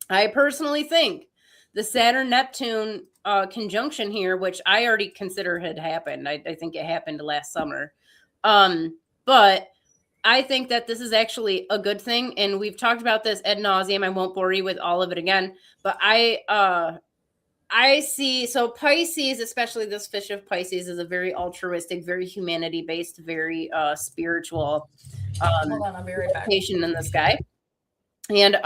I personally think the Saturn-Neptune conjunction here, which I already consider had happened. I think it happened last summer. But I think that this is actually a good thing. And we've talked about this ad nauseum. I won't bore you with all of it again, but I see, so Pisces, especially this fish of Pisces, is a very altruistic, very humanity-based, very spiritual Hold on, I'll be right back. In the sky. And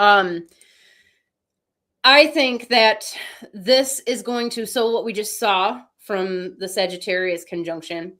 I think that this is going to, so what we just saw from the Sagittarius conjunction,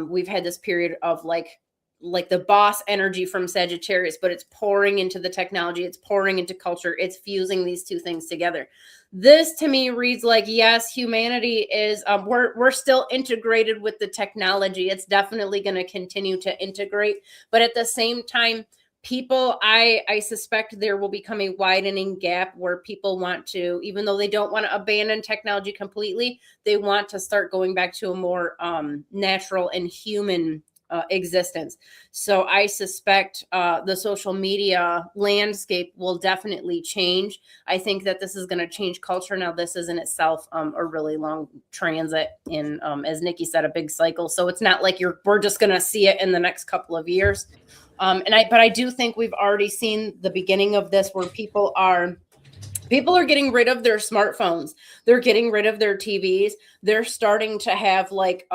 we've had this period of like the boss energy from Sagittarius, but it's pouring into the technology, it's pouring into culture, it's fusing these two things together. This to me reads like, yes, humanity is, we're still integrated with the technology. It's definitely going to continue to integrate, but at the same time, people, I suspect there will become a widening gap where people want to, even though they don't want to abandon technology completely, they want to start going back to a more natural and human existence. So I suspect the social media landscape will definitely change. I think that this is going to change culture. Now, this is in itself a really long transit in, as Nikki said, a big cycle. So it's not like we're just going to see it in the next couple of years. But I do think we've already seen the beginning of this, where people are getting rid of their smartphones. They're getting rid of their TVs. They're starting to have like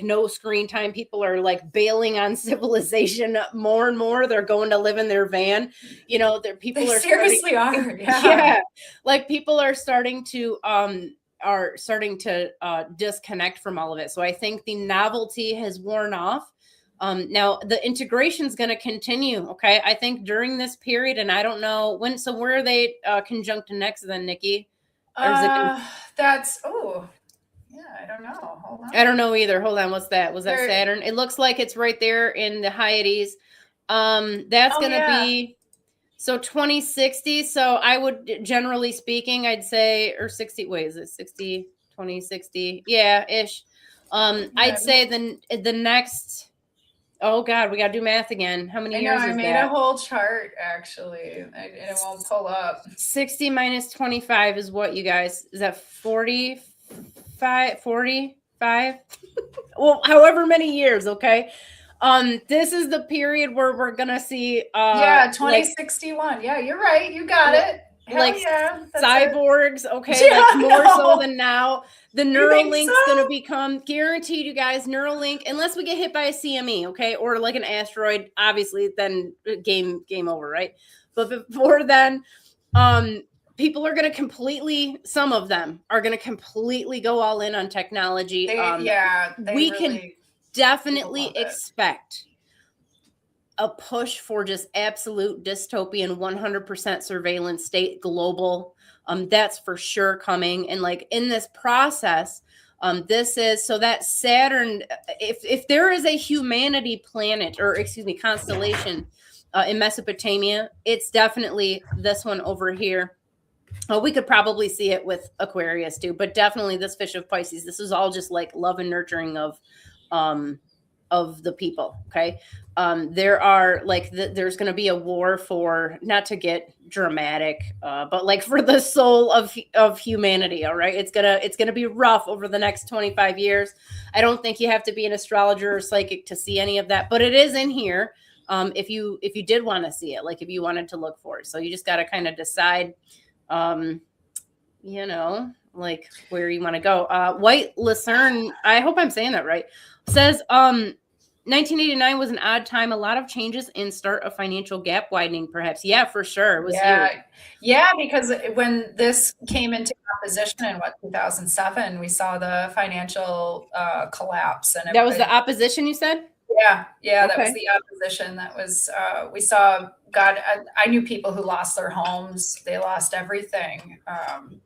no screen time. People are like bailing on civilization more and more. They're going to live in their van. People are seriously are. Yeah. Like people are starting to disconnect from all of it. So I think the novelty has worn off. Now the integration is going to continue. Okay. I think during this period, and I don't know when, so where are they conjunct next then, Nikki? That's, yeah, I don't know. Hold on. I don't know either. Hold on. What's that? Was that Saturn? It looks like it's right there in the Hyades. That's going to be, so 2060. So I would, generally speaking, I'd say, or 60, wait, is it 60, 2060? Yeah, ish. I'd say the next, oh God, we got to do math again. How many years is that? I made a whole chart, actually. It won't pull up. 60 minus 25 is what, you guys? Is that 45? Well, however many years, okay? This is the period where we're going to see... 2061. Yeah, you're right. You got it. Hell cyborgs, okay, like more so than now. The Neuralink's going to become guaranteed, you guys. Neuralink, unless we get hit by a CME, okay, or like an asteroid, obviously, then game over, right? But before then, people are going to some of them are going to completely go all in on technology. We can definitely expect a push for just absolute dystopian 100% surveillance state global. That's for sure coming. And like in this process, this is so that Saturn, if there is a humanity planet or constellation in Mesopotamia, it's definitely this one over here. We could probably see it with Aquarius too, but definitely this fish of Pisces. This is all just like love and nurturing of the people. Okay. There are there's going to be a war for, not to get dramatic, but like for the soul of humanity. All right. It's going to be rough over the next 25 years. I don't think you have to be an astrologer or psychic to see any of that, but it is in here. If you did want to see it, like if you wanted to look for it. So you just got to kind of decide, like where you want to go. White Lucerne, I hope I'm saying that right, says 1989 was an odd time. A lot of changes and start of financial gap widening, perhaps. Yeah, for sure. It was huge. Yeah, because when this came into opposition in 2007, we saw the financial collapse. And that was the opposition, you said? Yeah, that was the opposition. That was, we saw, I knew people who lost their homes. They lost everything.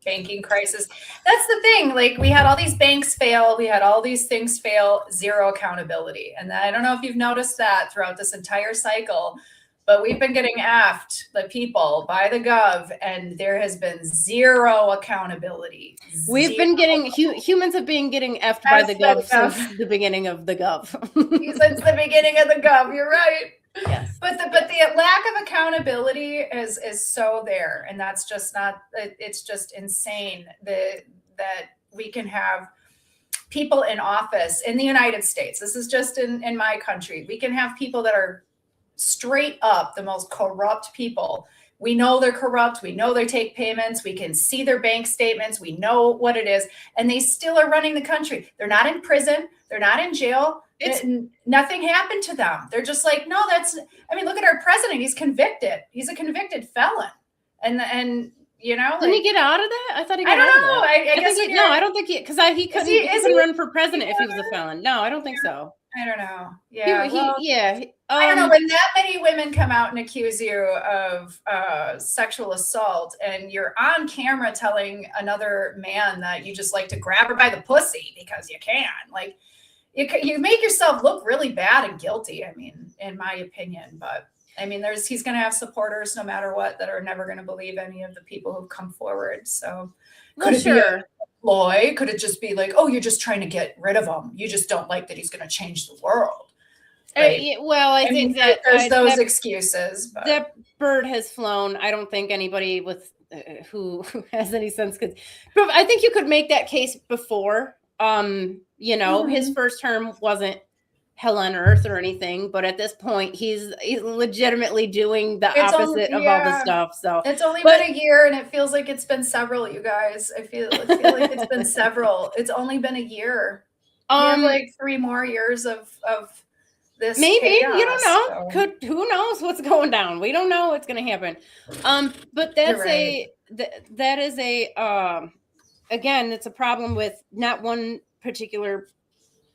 Banking crisis. That's the thing. Like we had all these banks fail. We had all these things fail, zero accountability. And I don't know if you've noticed that throughout this entire cycle, but we've been getting effed, the people, by the gov, and there has been zero accountability. We've been getting, humans have been getting effed by the gov since the beginning of the gov. Since the beginning of the gov, you're right. Yes. But the lack of accountability is so there. And that's just not, it's just insane that we can have people in office in the United States. This is just in my country. We can have people that are straight up the most corrupt people. We know they're corrupt. We know they take payments. We can see their bank statements. We know what it is. And they still are running the country. They're not in prison. They're not in jail. Nothing happened to them. They're just like, no, look at our president. He's convicted. He's a convicted felon. And you know, didn't he get out of that? I thought he got out of that. I guess no, I don't think he couldn't run for president if he was a felon. No, I don't think so. I don't know. Yeah. I don't know. When that many women come out and accuse you of sexual assault and you're on camera telling another man that you just like to grab her by the pussy because you can, like, you make yourself look really bad and guilty. I mean, in my opinion, but I mean, he's going to have supporters no matter what that are never going to believe any of the people who've come forward. So could it be a ploy? Could it just be like, oh, you're just trying to get rid of him? You just don't like that he's going to change the world. Right? I think that there's those excuses. But that bird has flown. I don't think anybody with who has any sense could. But I think you could make that case before. His first term wasn't hell on earth or anything, but at this point he's legitimately doing the opposite of all the stuff. So it's only been a year and it feels like it's been several, you guys. I feel like it's been several. It's only been a year. We have like 3 more years of this. Maybe chaos, you don't know. Who knows what's going down? We don't know what's going to happen. But that's that is a again, it's a problem with not one particular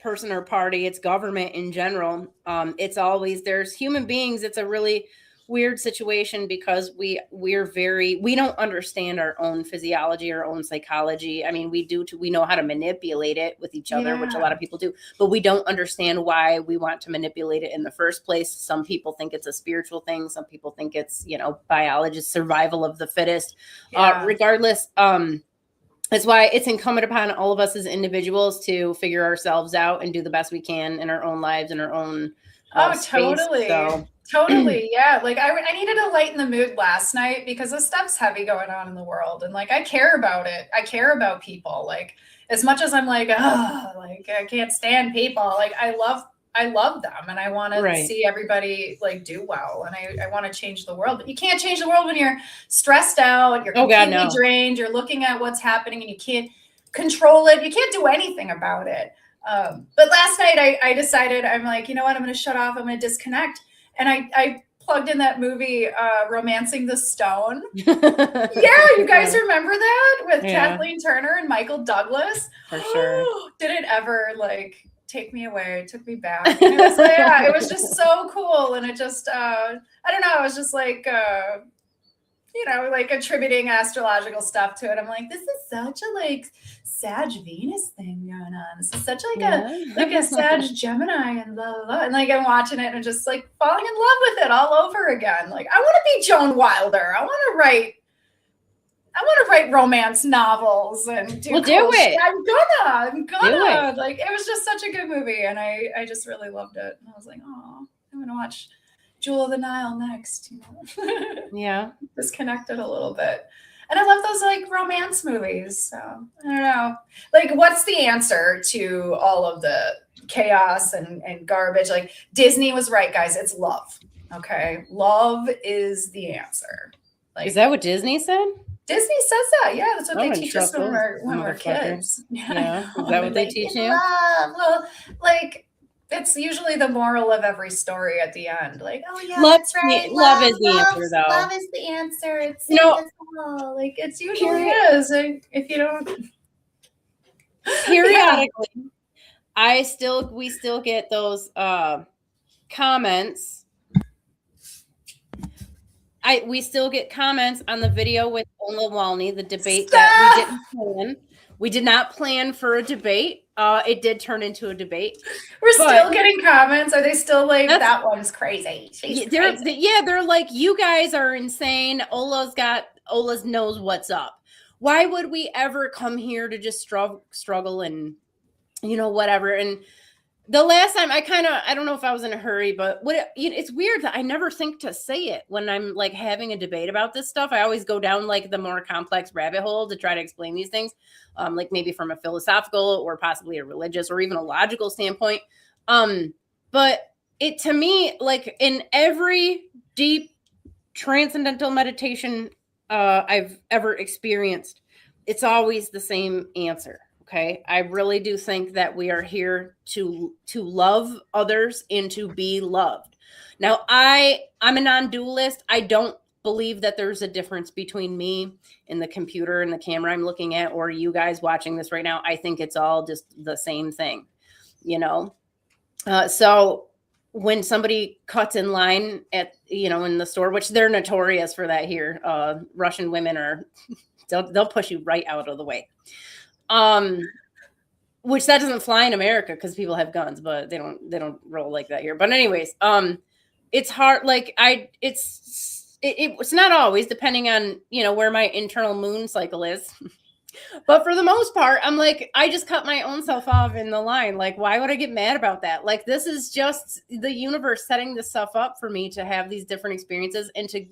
person or party, it's government in general. It's always, there's human beings. It's a really weird situation because we don't understand our own physiology, our own psychology. I mean, we know how to manipulate it with each other, which a lot of people do, but we don't understand why we want to manipulate it in the first place. Some people think it's a spiritual thing. Some people think it's, biology, survival of the fittest. Regardless, that's why it's incumbent upon all of us as individuals to figure ourselves out and do the best we can in our own lives and our own totally. So. Totally. Yeah. Like I needed to lighten the mood last night because this stuff's heavy going on in the world. And like, I care about it. I care about people. Like as much as I'm like, I can't stand people. Like I love them and I want to see everybody like do well. And I want to change the world, but you can't change the world when you're stressed out, you're completely drained, you're looking at what's happening and you can't control it. You can't do anything about it. But last night I decided, I'm like, you know what? I'm going to shut off. I'm going to disconnect. And I plugged in that movie, Romancing the Stone. Yeah, you guys remember that with Kathleen Turner and Michael Douglas? For sure. Did it ever like take me away? It took me back. And it was it was just so cool. And it just, I don't know. I was just like, like attributing astrological stuff to it. I'm like, this is such a like Sag Venus thing going on. This is such like a Sag Gemini and blah, blah, blah. And like I'm watching it and just like falling in love with it all over again. Like I want to be Joan Wilder. I want to write romance novels and do it. I'm gonna. Like it was just such a good movie and I just really loved it. And I was like, oh, I'm gonna watch Jewel of the Nile next, Yeah. Disconnected a little bit. And I love those like romance movies. So I don't know. Like, what's the answer to all of the chaos and garbage? Like Disney was right, guys. It's love. Okay. Love is the answer. Like, is that what Disney said? Disney says that. Yeah. That's what they teach us when we're kids. Yeah. Is that what they teach you? Love. Well, like, it's usually the moral of every story at the end. Like, oh yeah, that's right. Love is the answer, though. Love is the answer. It's like it's usually is. If you don't, periodically, we still get those comments. We still get comments on the video with Ola Walney, the debate that we didn't plan. We did not plan for a debate. It did turn into a debate. We're still getting comments. Are they still like, that one's crazy? They're like, you guys are insane. Ola's knows what's up. Why would we ever come here to just struggle and, whatever. And the last time I don't know if I was in a hurry, but it's weird that I never think to say it when I'm like having a debate about this stuff. I always go down like the more complex rabbit hole to try to explain these things, like maybe from a philosophical or possibly a religious or even a logical standpoint. But it, to me, like in every deep transcendental meditation I've ever experienced, it's always the same answer. Okay. I really do think that we are here to love others and to be loved. Now, I'm a non-dualist. I don't believe that there's a difference between me and the computer and the camera I'm looking at, or you guys watching this right now. I think it's all just the same thing, So when somebody cuts in line at, in the store, which they're notorious for that here, Russian women they'll push you right out of the way. Which that doesn't fly in America because people have guns, but they don't roll like that here. But anyways, it's hard. Like it's not always, depending on, where my internal moon cycle is. But for the most part, I'm like, I just cut my own self off in the line. Like, why would I get mad about that? Like, this is just the universe setting this stuff up for me to have these different experiences and to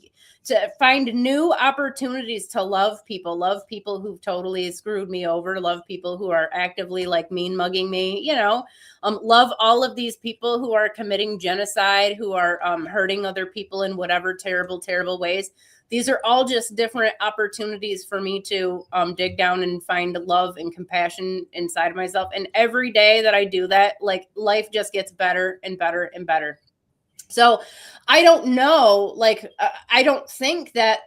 find new opportunities to love people who've totally screwed me over, love people who are actively like mean mugging me, love all of these people who are committing genocide, who are hurting other people in whatever terrible, terrible ways. These are all just different opportunities for me to dig down and find love and compassion inside of myself. And every day that I do that, like life just gets better and better and better. So I don't know, like, I don't think that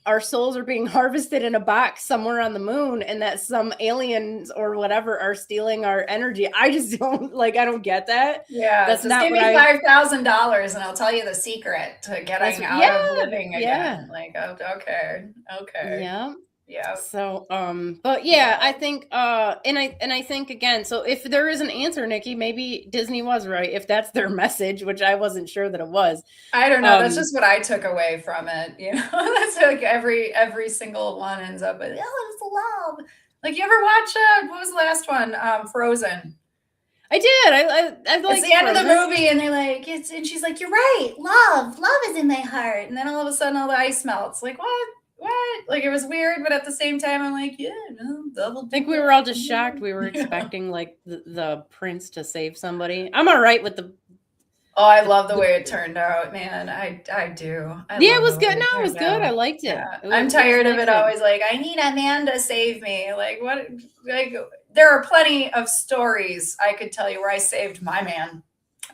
our souls are being harvested in a box somewhere on the moon and that some aliens or whatever are stealing our energy. I just don't I don't get that. Yeah, That's just not give me what $5,000 and I'll tell you the secret to getting out of living again. Like, oh, okay. Yeah. So, but yeah, I think, and I think again, so if there is an answer, Nikki, maybe Disney was right. If that's their message, which I wasn't sure that it was. I don't know. That's just what I took away from it. That's like every single one ends up with, oh, it's love. Like, you ever watch, what was the last one? Frozen. I did. I like it's the end of the movie, and they're like, and she's like, you're right. Love is in my heart. And then all of a sudden, all the ice melts. Like, what? Like, it was weird, but at the same time, I'm like, yeah, no, double. I think we were all just shocked. We were expecting like the prince to save somebody. I'm all right with the. Oh, I love the way it turned out, man. I do. It was good. No, it was good. I liked it. Yeah. I'm tired of it always like, I need a man to save me. Like, what? Like, there are plenty of stories I could tell you where I saved my man.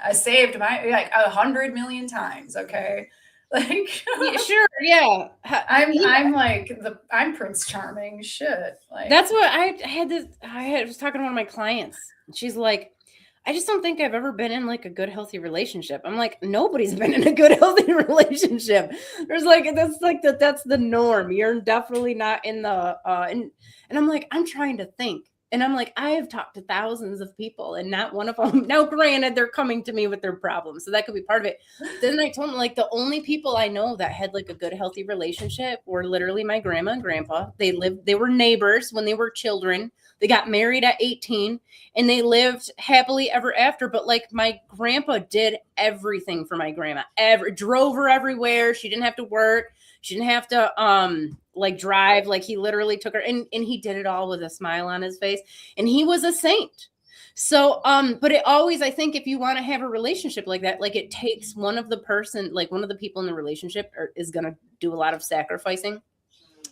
I saved my, like, 100 million times. Okay. Like, yeah, sure, yeah. I'm Prince Charming. Shit. Like, that's what I was talking to one of my clients. She's like, I just don't think I've ever been in like a good, healthy relationship. I'm like, nobody's been in a good, healthy relationship. There's that's the norm. You're definitely not in the and I'm like, I'm trying to think. And I'm like, I have talked to thousands of people and not one of them. Now, granted, they're coming to me with their problems. So that could be part of it. Then I told them, like, the only people I know that had like a good, healthy relationship were literally my grandma and grandpa. They were neighbors when they were children. They got married at 18 and they lived happily ever after. But like, my grandpa did everything for my grandma, drove her everywhere. She didn't have to work. She didn't have to like drive. Like, he literally took her and he did it all with a smile on his face. And he was a saint. So, but it always, I think if you want to have a relationship like that, like, it takes one of the people in the relationship is going to do a lot of sacrificing.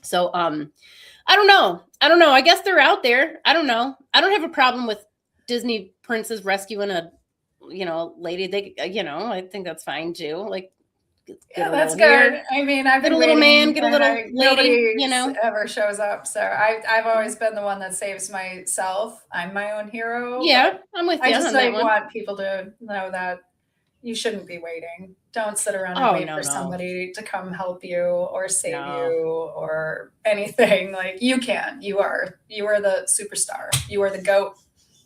So, I don't know. I guess they're out there. I don't know. I don't have a problem with Disney princes rescuing a, lady. I think that's fine too. Like, yeah, that's good. I mean, I've been a little man, get a little lady, nobody ever shows up. So I've always been the one that saves myself. I'm my own hero. Yeah, I'm with you. I just want people to know that you shouldn't be waiting. Don't sit around and wait for somebody to come help you or save you or anything. Like, you can. You are the superstar. You are the GOAT.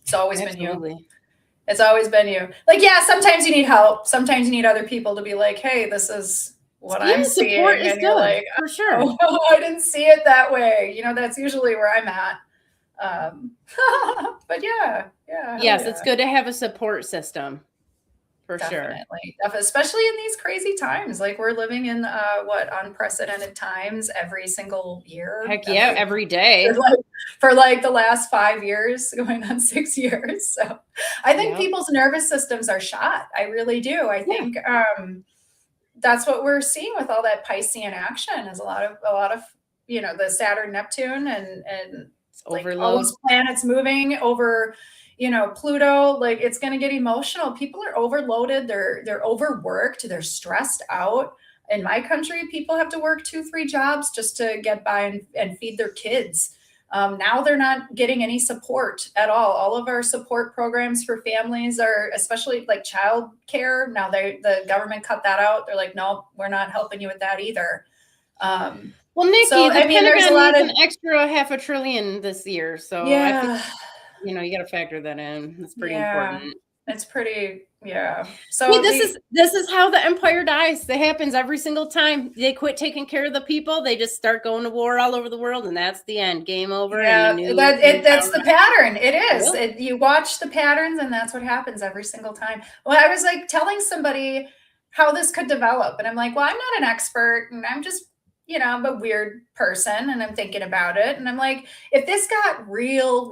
It's always been you. It's always been you. Like, yeah, sometimes you need help. Sometimes you need other people to be like, hey, this is what I'm seeing. Support is good, like, for sure. Oh, I didn't see it that way. That's usually where I'm at. But yeah. Yes, it's good to have a support system. For Definitely. Especially in these crazy times. Like, we're living in unprecedented times every single year. Heck yeah, every day. For the last 5 years, going on 6 years. So I think people's nervous systems are shot. I really do. I think that's what we're seeing with all that Piscean action is a lot of the Saturn, Neptune and like all those planets moving over Pluto. Like, it's going to get emotional. People are overloaded. They're overworked. They're stressed out. In my country, people have to work 2-3 jobs just to get by and feed their kids. Now they're not getting any support at all. All of our support programs for families are, especially like child care. Now the government cut that out. They're like, no, we're not helping you with that either. Well, Nikki, there's a lot of an extra $500 billion this year. So I think, you got to factor that in. It's pretty important. It's pretty, So this is how the empire dies. That happens every single time. They quit taking care of the people. They just start going to war all over the world, and that's the end. Game over. Yeah, that's the pattern. It is. Really? You watch the patterns, and that's what happens every single time. Well, I was like telling somebody how this could develop, and I'm like, well, I'm not an expert, and I'm just I'm a weird person and I'm thinking about it. And I'm like, if this got real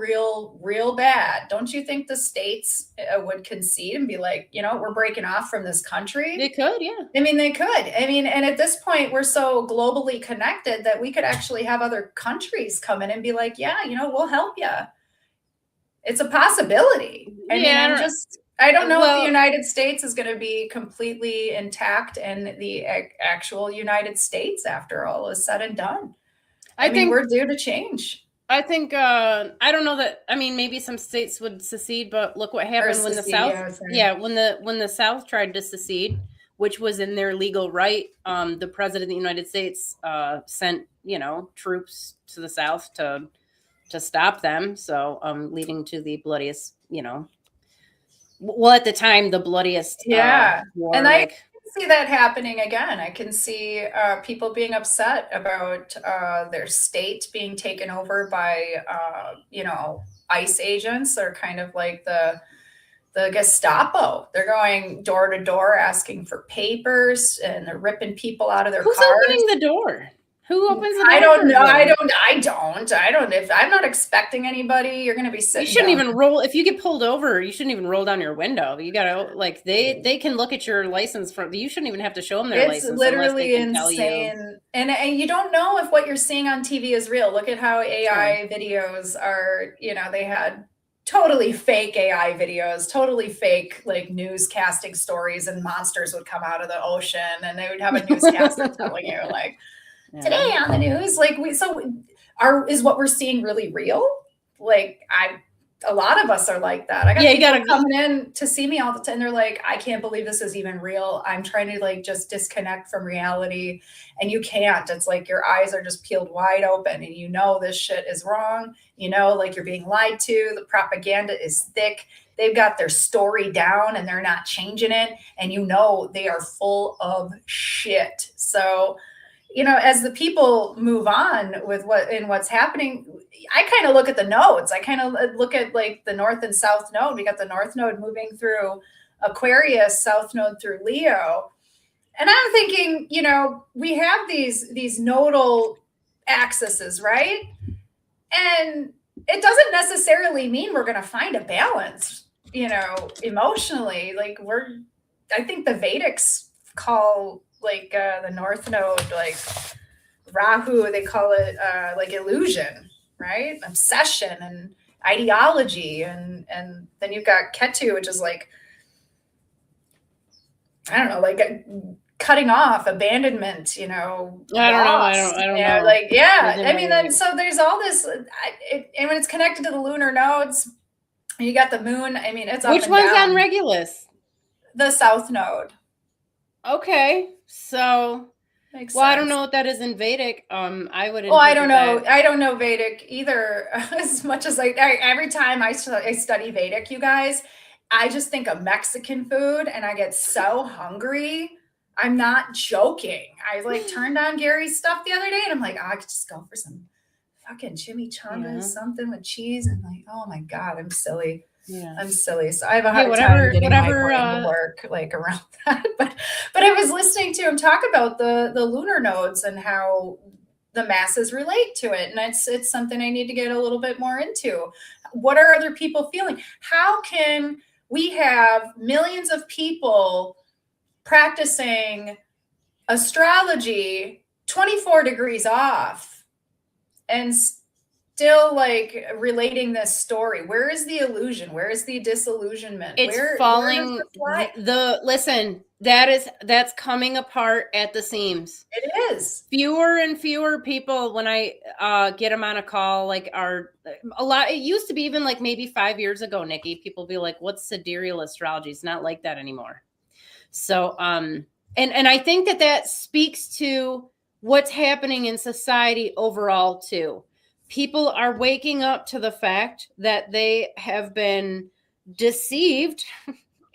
bad, don't you think the states would concede and be like, we're breaking off from this country? They could, yeah. I mean, they could. I mean, and at this point, we're so globally connected that we could actually have other countries come in and be like, yeah, we'll help you. It's a possibility. I mean, I don't know if Well, the United States is going to be completely intact and the actual United States after all is said and done. I mean, we're due to change. I think I don't know that. I mean, maybe some states would secede, but look what happened when the South. Yeah, when the South tried to secede, which was in their legal right. The president of the United States sent troops to the South to stop them. So leading to the bloodiest, well, at the time, the bloodiest war. And I can see that happening again. I can see people being upset about their state being taken over by ICE agents. They're kind of like the Gestapo. They're going door to door asking for papers, and they're ripping people out of their cars. Who's opening the door? Who opens the door? I don't know. I don't. If I'm not expecting anybody, you're going to be sitting. You shouldn't even roll. If you get pulled over, you shouldn't even roll down your window. You got to they can look at your license you shouldn't even have to show them their license. It's literally insane. And you don't know if what you're seeing on TV is real. Look at how AI videos are, they had totally fake AI videos, totally fake like newscasting stories, and monsters would come out of the ocean and they would have a newscaster telling you like, today on the news, like is what we're seeing really real? Like a lot of us are like that. I got people coming in to see me all the time. They're like, I can't believe this is even real. I'm trying to like just disconnect from reality, and you can't. It's like your eyes are just peeled wide open, and this shit is wrong. Like you're being lied to. The propaganda is thick. They've got their story down, and they're not changing it. And they are full of shit. So as the people move on with what's happening, I kind of look at the nodes. I kind of look at like the North and South node. We got the North node moving through Aquarius, South node through Leo. And I'm thinking, we have these nodal axes, right? And it doesn't necessarily mean we're going to find a balance, emotionally. Like I think the Vedics call like the North node, like Rahu, they call it like illusion, right? Obsession and ideology, and then you've got Ketu, which is like, I don't know, like cutting off, abandonment, I don't know. Like, I mean, then so there's all this, and when it's connected to the lunar nodes, you got the moon. I mean, it's up Which one's on Regulus? The South node. Okay, so I don't know what that is in Vedic. I would. Well, I don't know. I don't know Vedic either. As much as every time I study Vedic, you guys, I just think of Mexican food, and I get so hungry. I'm not joking. I like turned on Gary's stuff the other day, and I'm like, I could just go for some fucking chimichangas, something with cheese, and like, oh my god, I'm silly. Yeah, I'm silly. So I have a hard time getting my brain to work like around that. But I was listening to him talk about the lunar nodes and how the masses relate to it, and it's something I need to get a little bit more into. What are other people feeling? How can we have millions of people practicing astrology 24 degrees off and still like relating this story? Where is the illusion? Where is the disillusionment? It's falling. Listen, that's coming apart at the seams. It is. Fewer and fewer people, when I get them on a call, like are a lot. It used to be even like maybe 5 years ago, Nikki, people be like, what's sidereal astrology? It's not like that anymore. So, and I think that speaks to what's happening in society overall too. People are waking up to the fact that they have been deceived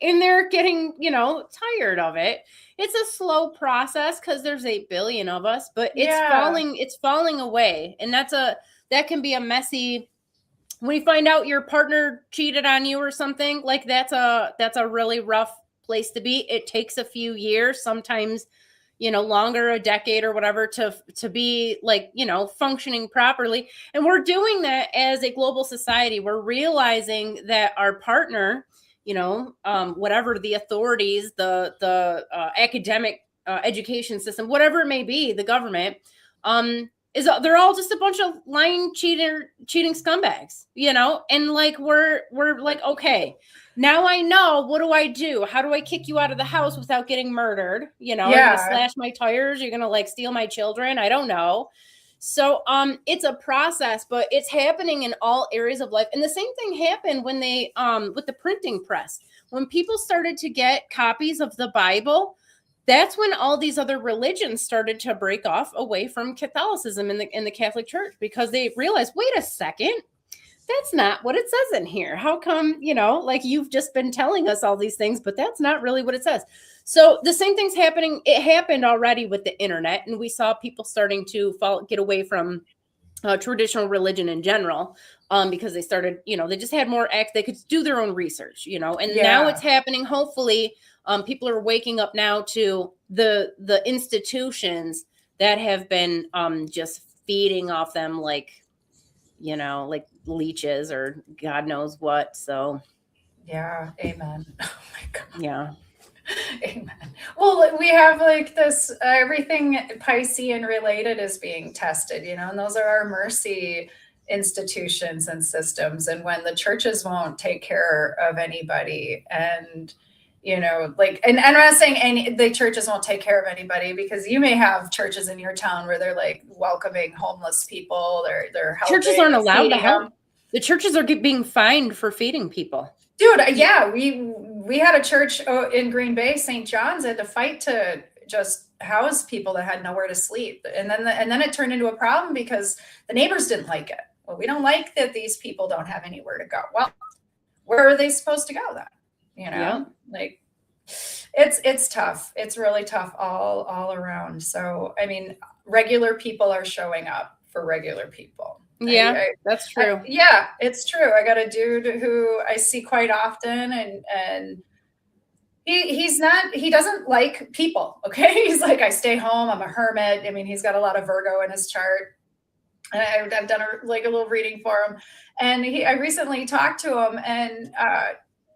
and they're getting, tired of it. It's a slow process because there's 8 billion of us, but it's falling away. And that can be a messy, when you find out your partner cheated on you or something, like that's a really rough place to be. It takes a few years, sometimes longer, a decade or whatever, to be like, functioning properly. And we're doing that as a global society. We're realizing that our partner, whatever the authorities, the academic education system, whatever it may be, the government, they're all just a bunch of lying, cheating scumbags, you know? And like, we're like, okay, now I know, what do I do? How do I kick you out of the house without getting murdered? You know, you're gonna slash my tires. You're going to like steal my children. I don't know. So, it's a process, but it's happening in all areas of life. And the same thing happened when they, with the printing press, when people started to get copies of the Bible. That's when all these other religions started to break off away from Catholicism in the Catholic Church, because they realized, wait a second, that's not what it says in here. How come, you know, like you've just been telling us all these things, but that's not really what it says. So the same thing's happening. It happened already with the internet, and we saw people starting to get away from traditional religion in general, because they started, you know, they just had more they could do their own research, you know, and now it's happening. Hopefully, people are waking up now to the institutions that have been just feeding off them, like, you know, like leeches or God knows what. So yeah, amen. Oh my God. Yeah. Amen. Well, we have like this, everything Piscean related is being tested, you know, and those are our mercy institutions and systems. And when the churches won't take care of anybody, and, you know, like, and I'm not saying the churches won't take care of anybody, because you may have churches in your town where they're like welcoming homeless people. They're helping. Churches aren't allowed to help. The churches are being fined for feeding people. Dude, yeah, we had a church in Green Bay, St. John's, had to fight to just house people that had nowhere to sleep, and then it turned into a problem because the neighbors didn't like it. Well, we don't like that these people don't have anywhere to go. Well, where are they supposed to go then? You know, like it's tough. It's really tough all around. So, I mean, regular people are showing up for regular people. Yeah, that's true. Yeah, it's true. I got a dude who I see quite often, and he doesn't like people. Okay. He's like, I stay home. I'm a hermit. I mean, he's got a lot of Virgo in his chart, and I've done a little reading for him. And I recently talked to him, and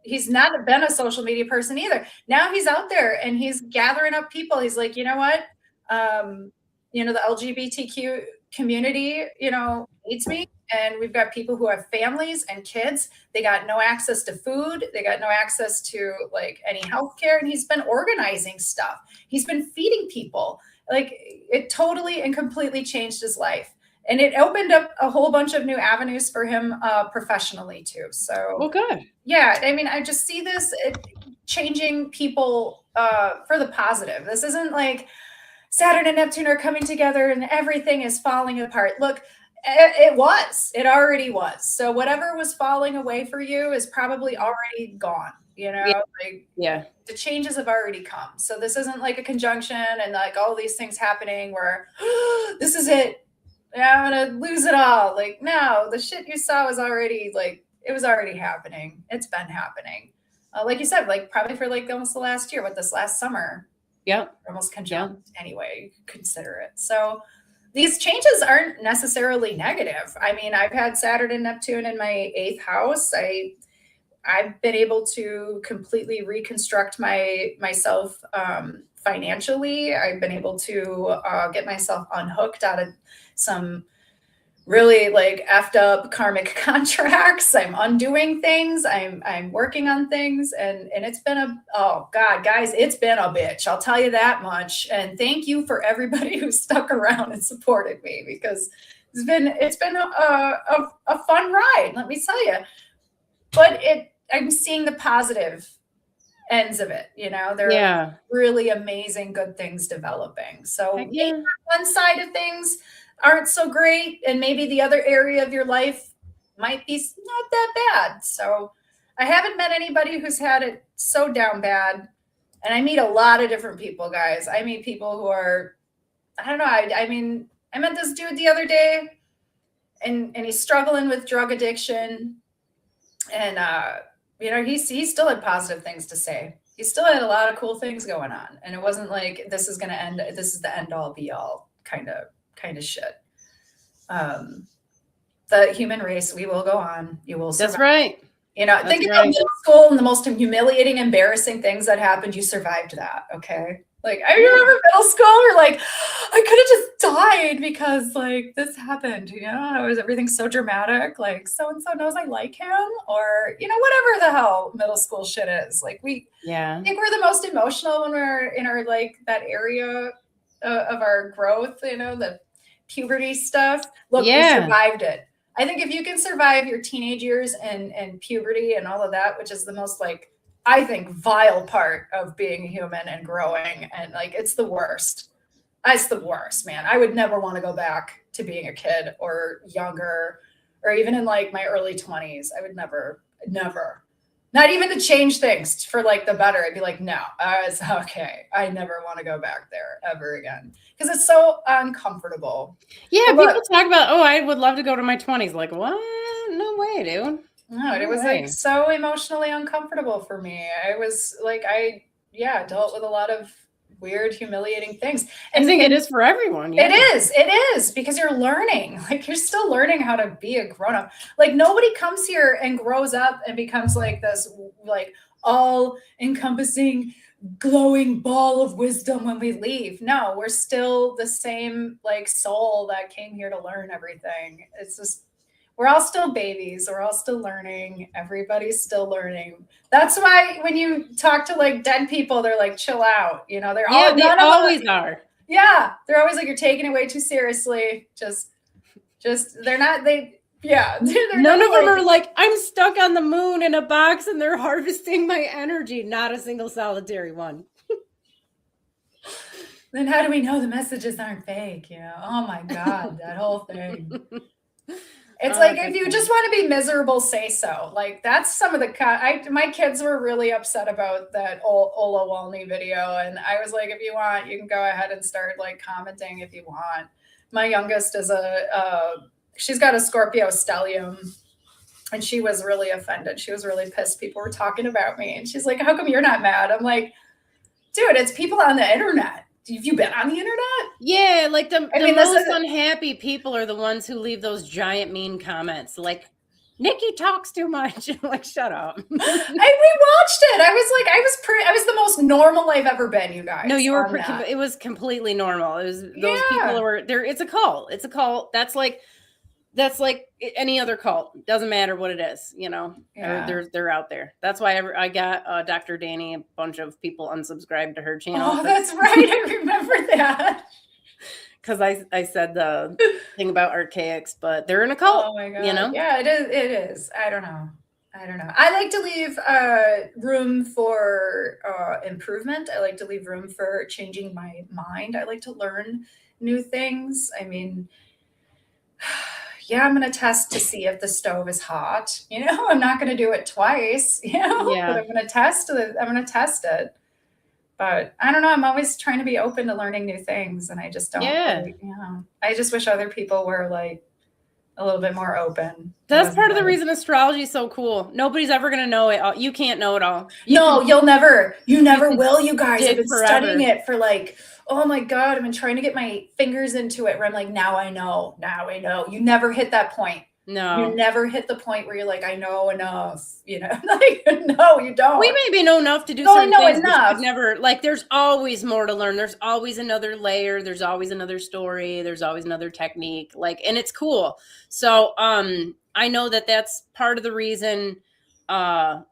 he's not been a social media person either. Now he's out there and he's gathering up people. He's like, you know what? You know, the LGBTQ community, you know, needs me. And we've got people who have families and kids. They got no access to food. They got no access to like any healthcare. And he's been organizing stuff. He's been feeding people. Like, it totally and completely changed his life. And it opened up a whole bunch of new avenues for him professionally too. So, well, good. Yeah. I mean, I just see this changing people for the positive. This isn't like Saturn and Neptune are coming together and everything is falling apart. Look, it already was. So whatever was falling away for you is probably already gone, you know, the changes have already come. So this isn't like a conjunction and like all these things happening where this is it. I'm going to lose it all. Like, no, the shit you saw was already like, it was already happening. It's been happening. Like you said, like probably for like almost the last year with this last summer. Yeah. Almost conjunct anyway, you could consider it. So these changes aren't necessarily negative. I mean, I've had Saturn and Neptune in my 8th house. I've been able to completely reconstruct myself financially. I've been able to get myself unhooked out of some really like effed up karmic contracts. I'm undoing things. I'm working on things, and it's been oh God, guys, it's been a bitch. I'll tell you that much. And thank you for everybody who stuck around and supported me, because it's been a fun ride, let me tell you. But I'm seeing the positive ends of it. You know, there are really amazing good things developing. So one side of things aren't so great, and maybe the other area of your life might be not that bad. So I haven't met anybody who's had it so down bad. And I meet a lot of different people, guys. I meet people who are, I don't know. I mean, I met this dude the other day, and he's struggling with drug addiction. And, you know, he still had positive things to say. He still had a lot of cool things going on. And it wasn't like, this is going to end, this is the end all be all kind of shit. The human race, we will go on. You will survive. That's right. You know, think about middle school and the most humiliating, embarrassing things that happened. You survived that. Okay. Like, I remember middle school, we're like, I could have just hide because like this happened, everything's so dramatic, like so-and-so knows I like him, or, whatever the hell middle school shit is. Like I think we're the most emotional when we're in our, like, that area of our growth, the puberty stuff. Look, we survived it. I think if you can survive your teenage years and puberty and all of that, which is the most, like, I think, vile part of being human and growing, and like it's the worst. It's the worst, man. I would never want to go back to being a kid or younger, or even in like my early 20s. I would never, not even to change things for like the better. I'd be like, no, it's okay. I never want to go back there ever again because it's so uncomfortable. Yeah, people talk about, I would love to go to my 20s. Like, what? No way, dude. No, it was like so emotionally uncomfortable for me. I was like, dealt with a lot of weird, humiliating things. And I think it is for everyone. Yeah. It is because you're learning. Like, you're still learning how to be a grown-up. Like, nobody comes here and grows up and becomes like this, like, all-encompassing, glowing ball of wisdom when we leave. No, we're still the same, like, soul that came here to learn everything. It's just, we're all still babies. We're all still learning. Everybody's still learning. That's why when you talk to like dead people, they're like, chill out. They always are. Yeah. They're always like, you're taking it way too seriously. They're not, none of them are like, I'm stuck on the moon in a box and they're harvesting my energy. Not a single solitary one. Then how do we know the messages aren't fake? Oh my God, that whole thing. It's like, if you just want to be miserable, say so. Like, that's some of the my kids were really upset about that Ola Walney video. And I was like, if you want, you can go ahead and start like commenting if you want. My youngest is she's got a Scorpio stellium, and she was really offended. She was really pissed. People were talking about me. And she's like, how come you're not mad? I'm like, dude, it's people on the internet. Have you been on the internet? Yeah, like the most unhappy people are the ones who leave those giant mean comments like, Nikki talks too much. Like, shut up. We watched it. I was the most normal I've ever been, you guys. No, you were it was completely normal. It was those people were there. It's a cult. It's a cult. That's like any other cult. Doesn't matter what it is, they're out there. That's why I got Dr. Danny, a bunch of people unsubscribed to her channel. Oh, that's right. I remember that. Because I said the thing about archaics, but they're in a cult. Oh my God. Yeah, it is. I don't know. I like to leave room for improvement. I like to leave room for changing my mind. I like to learn new things. I mean, I'm going to test to see if the stove is hot. I'm not going to do it twice, but I'm going to test it. But I don't know. I'm always trying to be open to learning new things. And I just don't. I just wish other people were like a little bit more open. That's part of the reason astrology is so cool. Nobody's ever going to know it all. You can't know it all. You never will, you guys. I've been studying it for like, oh my God, I've been trying to get my fingers into it where I'm like, now I know. You never hit that point. No. You never hit the point where you're like, I know enough, like, no, you don't. We maybe know enough to do certain things. Enough. Never, like, there's always more to learn. There's always another layer. There's always another story. There's always another technique, like, and it's cool. So, I know that that's part of the reason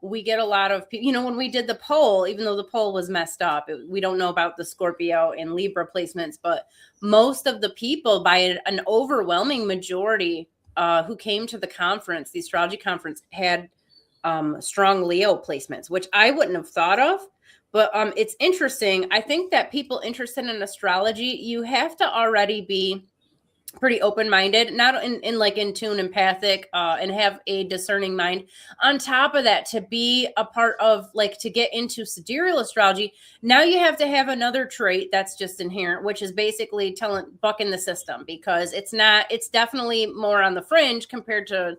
we get a lot of people, when we did the poll, even though the poll was messed up, we don't know about the Scorpio and Libra placements, but most of the people, by an overwhelming majority, who came to the conference, the astrology conference, had strong Leo placements, which I wouldn't have thought of. But it's interesting. I think that people interested in astrology, you have to already be pretty open-minded, not in tune, empathic, and have a discerning mind. On top of that, to be a part of, like, to get into sidereal astrology, now you have to have another trait that's just inherent, which is basically bucking the system, because it's definitely more on the fringe compared to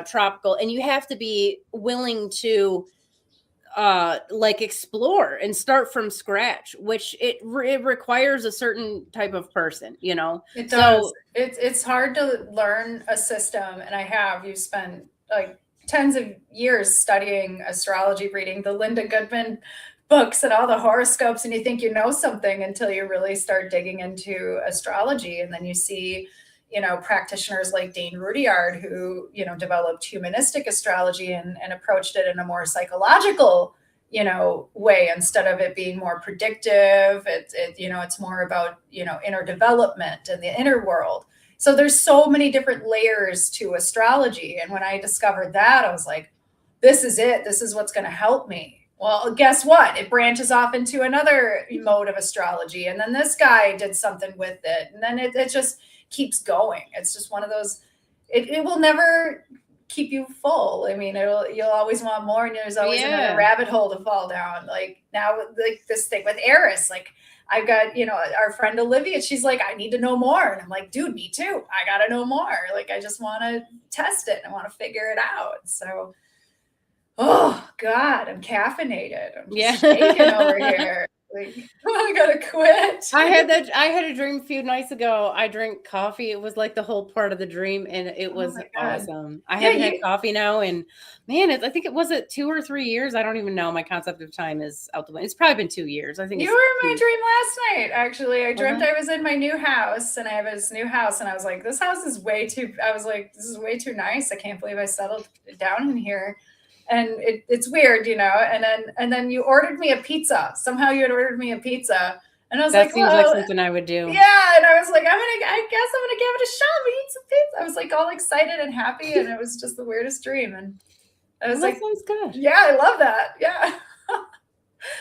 tropical, and you have to be willing to explore and start from scratch, which it requires a certain type of person, It does. So, it's hard to learn a system, and you spent like tens of years studying astrology, reading the Linda Goodman books and all the horoscopes, and you think you know something until you really start digging into astrology. And then you see, practitioners like Dane Rudyard, who, developed humanistic astrology and approached it in a more psychological, way, instead of it being more predictive. It's more about, inner development and the inner world. So there's so many different layers to astrology. And when I discovered that, I was like, this is it. This is what's going to help me. Well, guess what? It branches off into another mode of astrology. And then this guy did something with it. And then it just keeps going. It's just one of those, it will never keep you full. I mean, you'll always want more, and there's always another rabbit hole to fall down. Like now, like this thing with Eris, like I've got, our friend Olivia, she's like, I need to know more. And I'm like, dude, me too. I got to know more. Like, I just want to test it. I want to figure it out. So, oh God, I'm caffeinated. I'm just shaking over here. Like, I gotta quit. I had a dream a few nights ago. I drank coffee. It was like the whole part of the dream, and it was awesome. I haven't had coffee now, and man, I think it was 2 or 3 years. I don't even know. My concept of time is out the window. It's probably been 2 years. I think you were in my dream last night. Actually, I dreamt I was in my new house, and I have this new house, and I was like, this house is way too. I was like, this is way too nice. I can't believe I settled down in here. And it's weird, and then you ordered me a pizza. Somehow you had ordered me a pizza. And I was like, seems like something I would do. Yeah. And I was like, I guess I'm going to give it a shot. We eat some pizza. I was like all excited and happy. And it was just the weirdest dream. And I was like, that sounds good. Yeah, I love that. Yeah.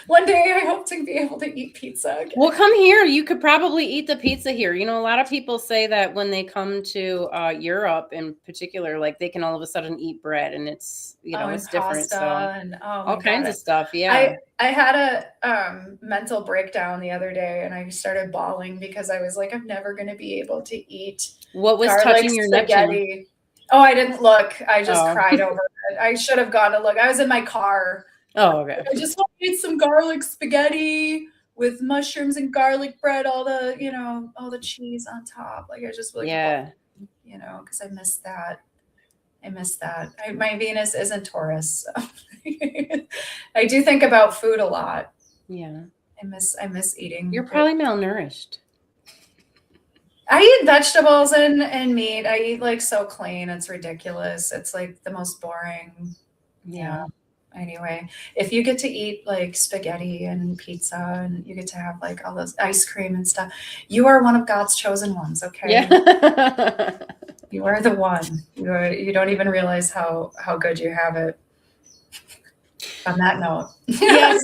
One day I hope to be able to eat pizza again. Well, come here. You could probably eat the pizza here. A lot of people say that when they come to Europe in particular, like they can all of a sudden eat bread, and it's, it's different. So and all kinds of stuff. Yeah. I had a mental breakdown the other day, and I started bawling because I was like, I'm never going to be able to eat. What was touching your spaghetti? Oh, I didn't look. I just cried over it. I should have gone to look. I was in my car. Oh, okay. I just want to eat some garlic spaghetti with mushrooms and garlic bread, all the, all the cheese on top. Like I just like, because I miss that. My Venus isn't Taurus. So. I do think about food a lot. Yeah. I miss eating. You're probably malnourished. I eat vegetables and meat. I eat like so clean. It's ridiculous. It's like the most boring. Yeah. Anyway, if you get to eat like spaghetti and pizza, and you get to have like all those ice cream and stuff, you are one of God's chosen ones. Okay. Yeah. You are the one. You don't even realize how good you have it. On that note. Yes,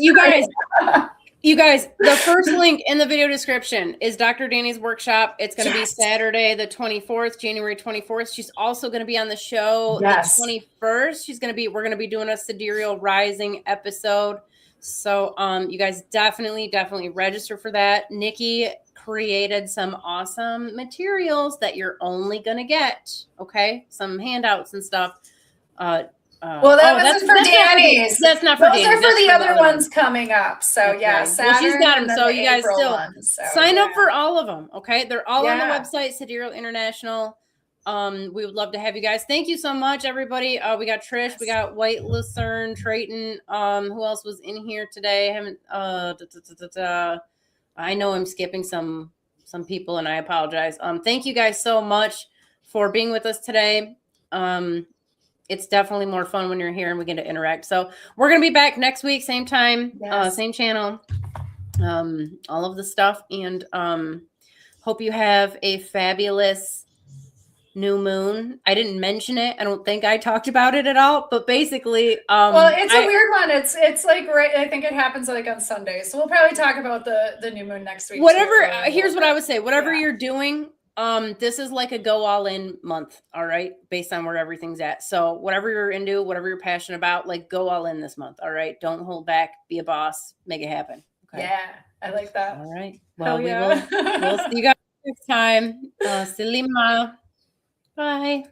you guys, the first link in the video description is Dr. Danny's workshop. It's going to be Saturday, the 24th, January 24th. She's also going to be on the show the 21st. We're going to be doing a Sidereal Rising episode. So, you guys definitely register for that. Nikki created some awesome materials that you're only going to get. Okay. Some handouts and stuff. Well, that's for Danny's. That's not for Danny's. Those are for the other ones coming up. So yeah, well, she's got them. So you guys still sign up for all of them. Okay, they're all on the website, Sidereal International. We would love to have you guys. Thank you so much, everybody. We got Trish, we got White Lucerne, Trayton. Who else was in here today? I know I'm skipping some people, and I apologize. Thank you guys so much for being with us today. It's definitely more fun when you're here and we get to interact. So we're going to be back next week, same time, same channel, all of the stuff. And hope you have a fabulous new moon. I didn't mention it. I don't think I talked about it at all, but basically, well, it's a weird one. It's like, right. I think it happens like on Sunday. So we'll probably talk about the new moon next week. Whatever. Here's what I would say. Whatever you're doing, this is like a go all in month. All right. Based on where everything's at. So whatever you're into, whatever you're passionate about, like go all in this month. All right. Don't hold back, be a boss, make it happen. Okay. Yeah. I like that. All right. Well, we'll see you guys next time. Silima. Bye.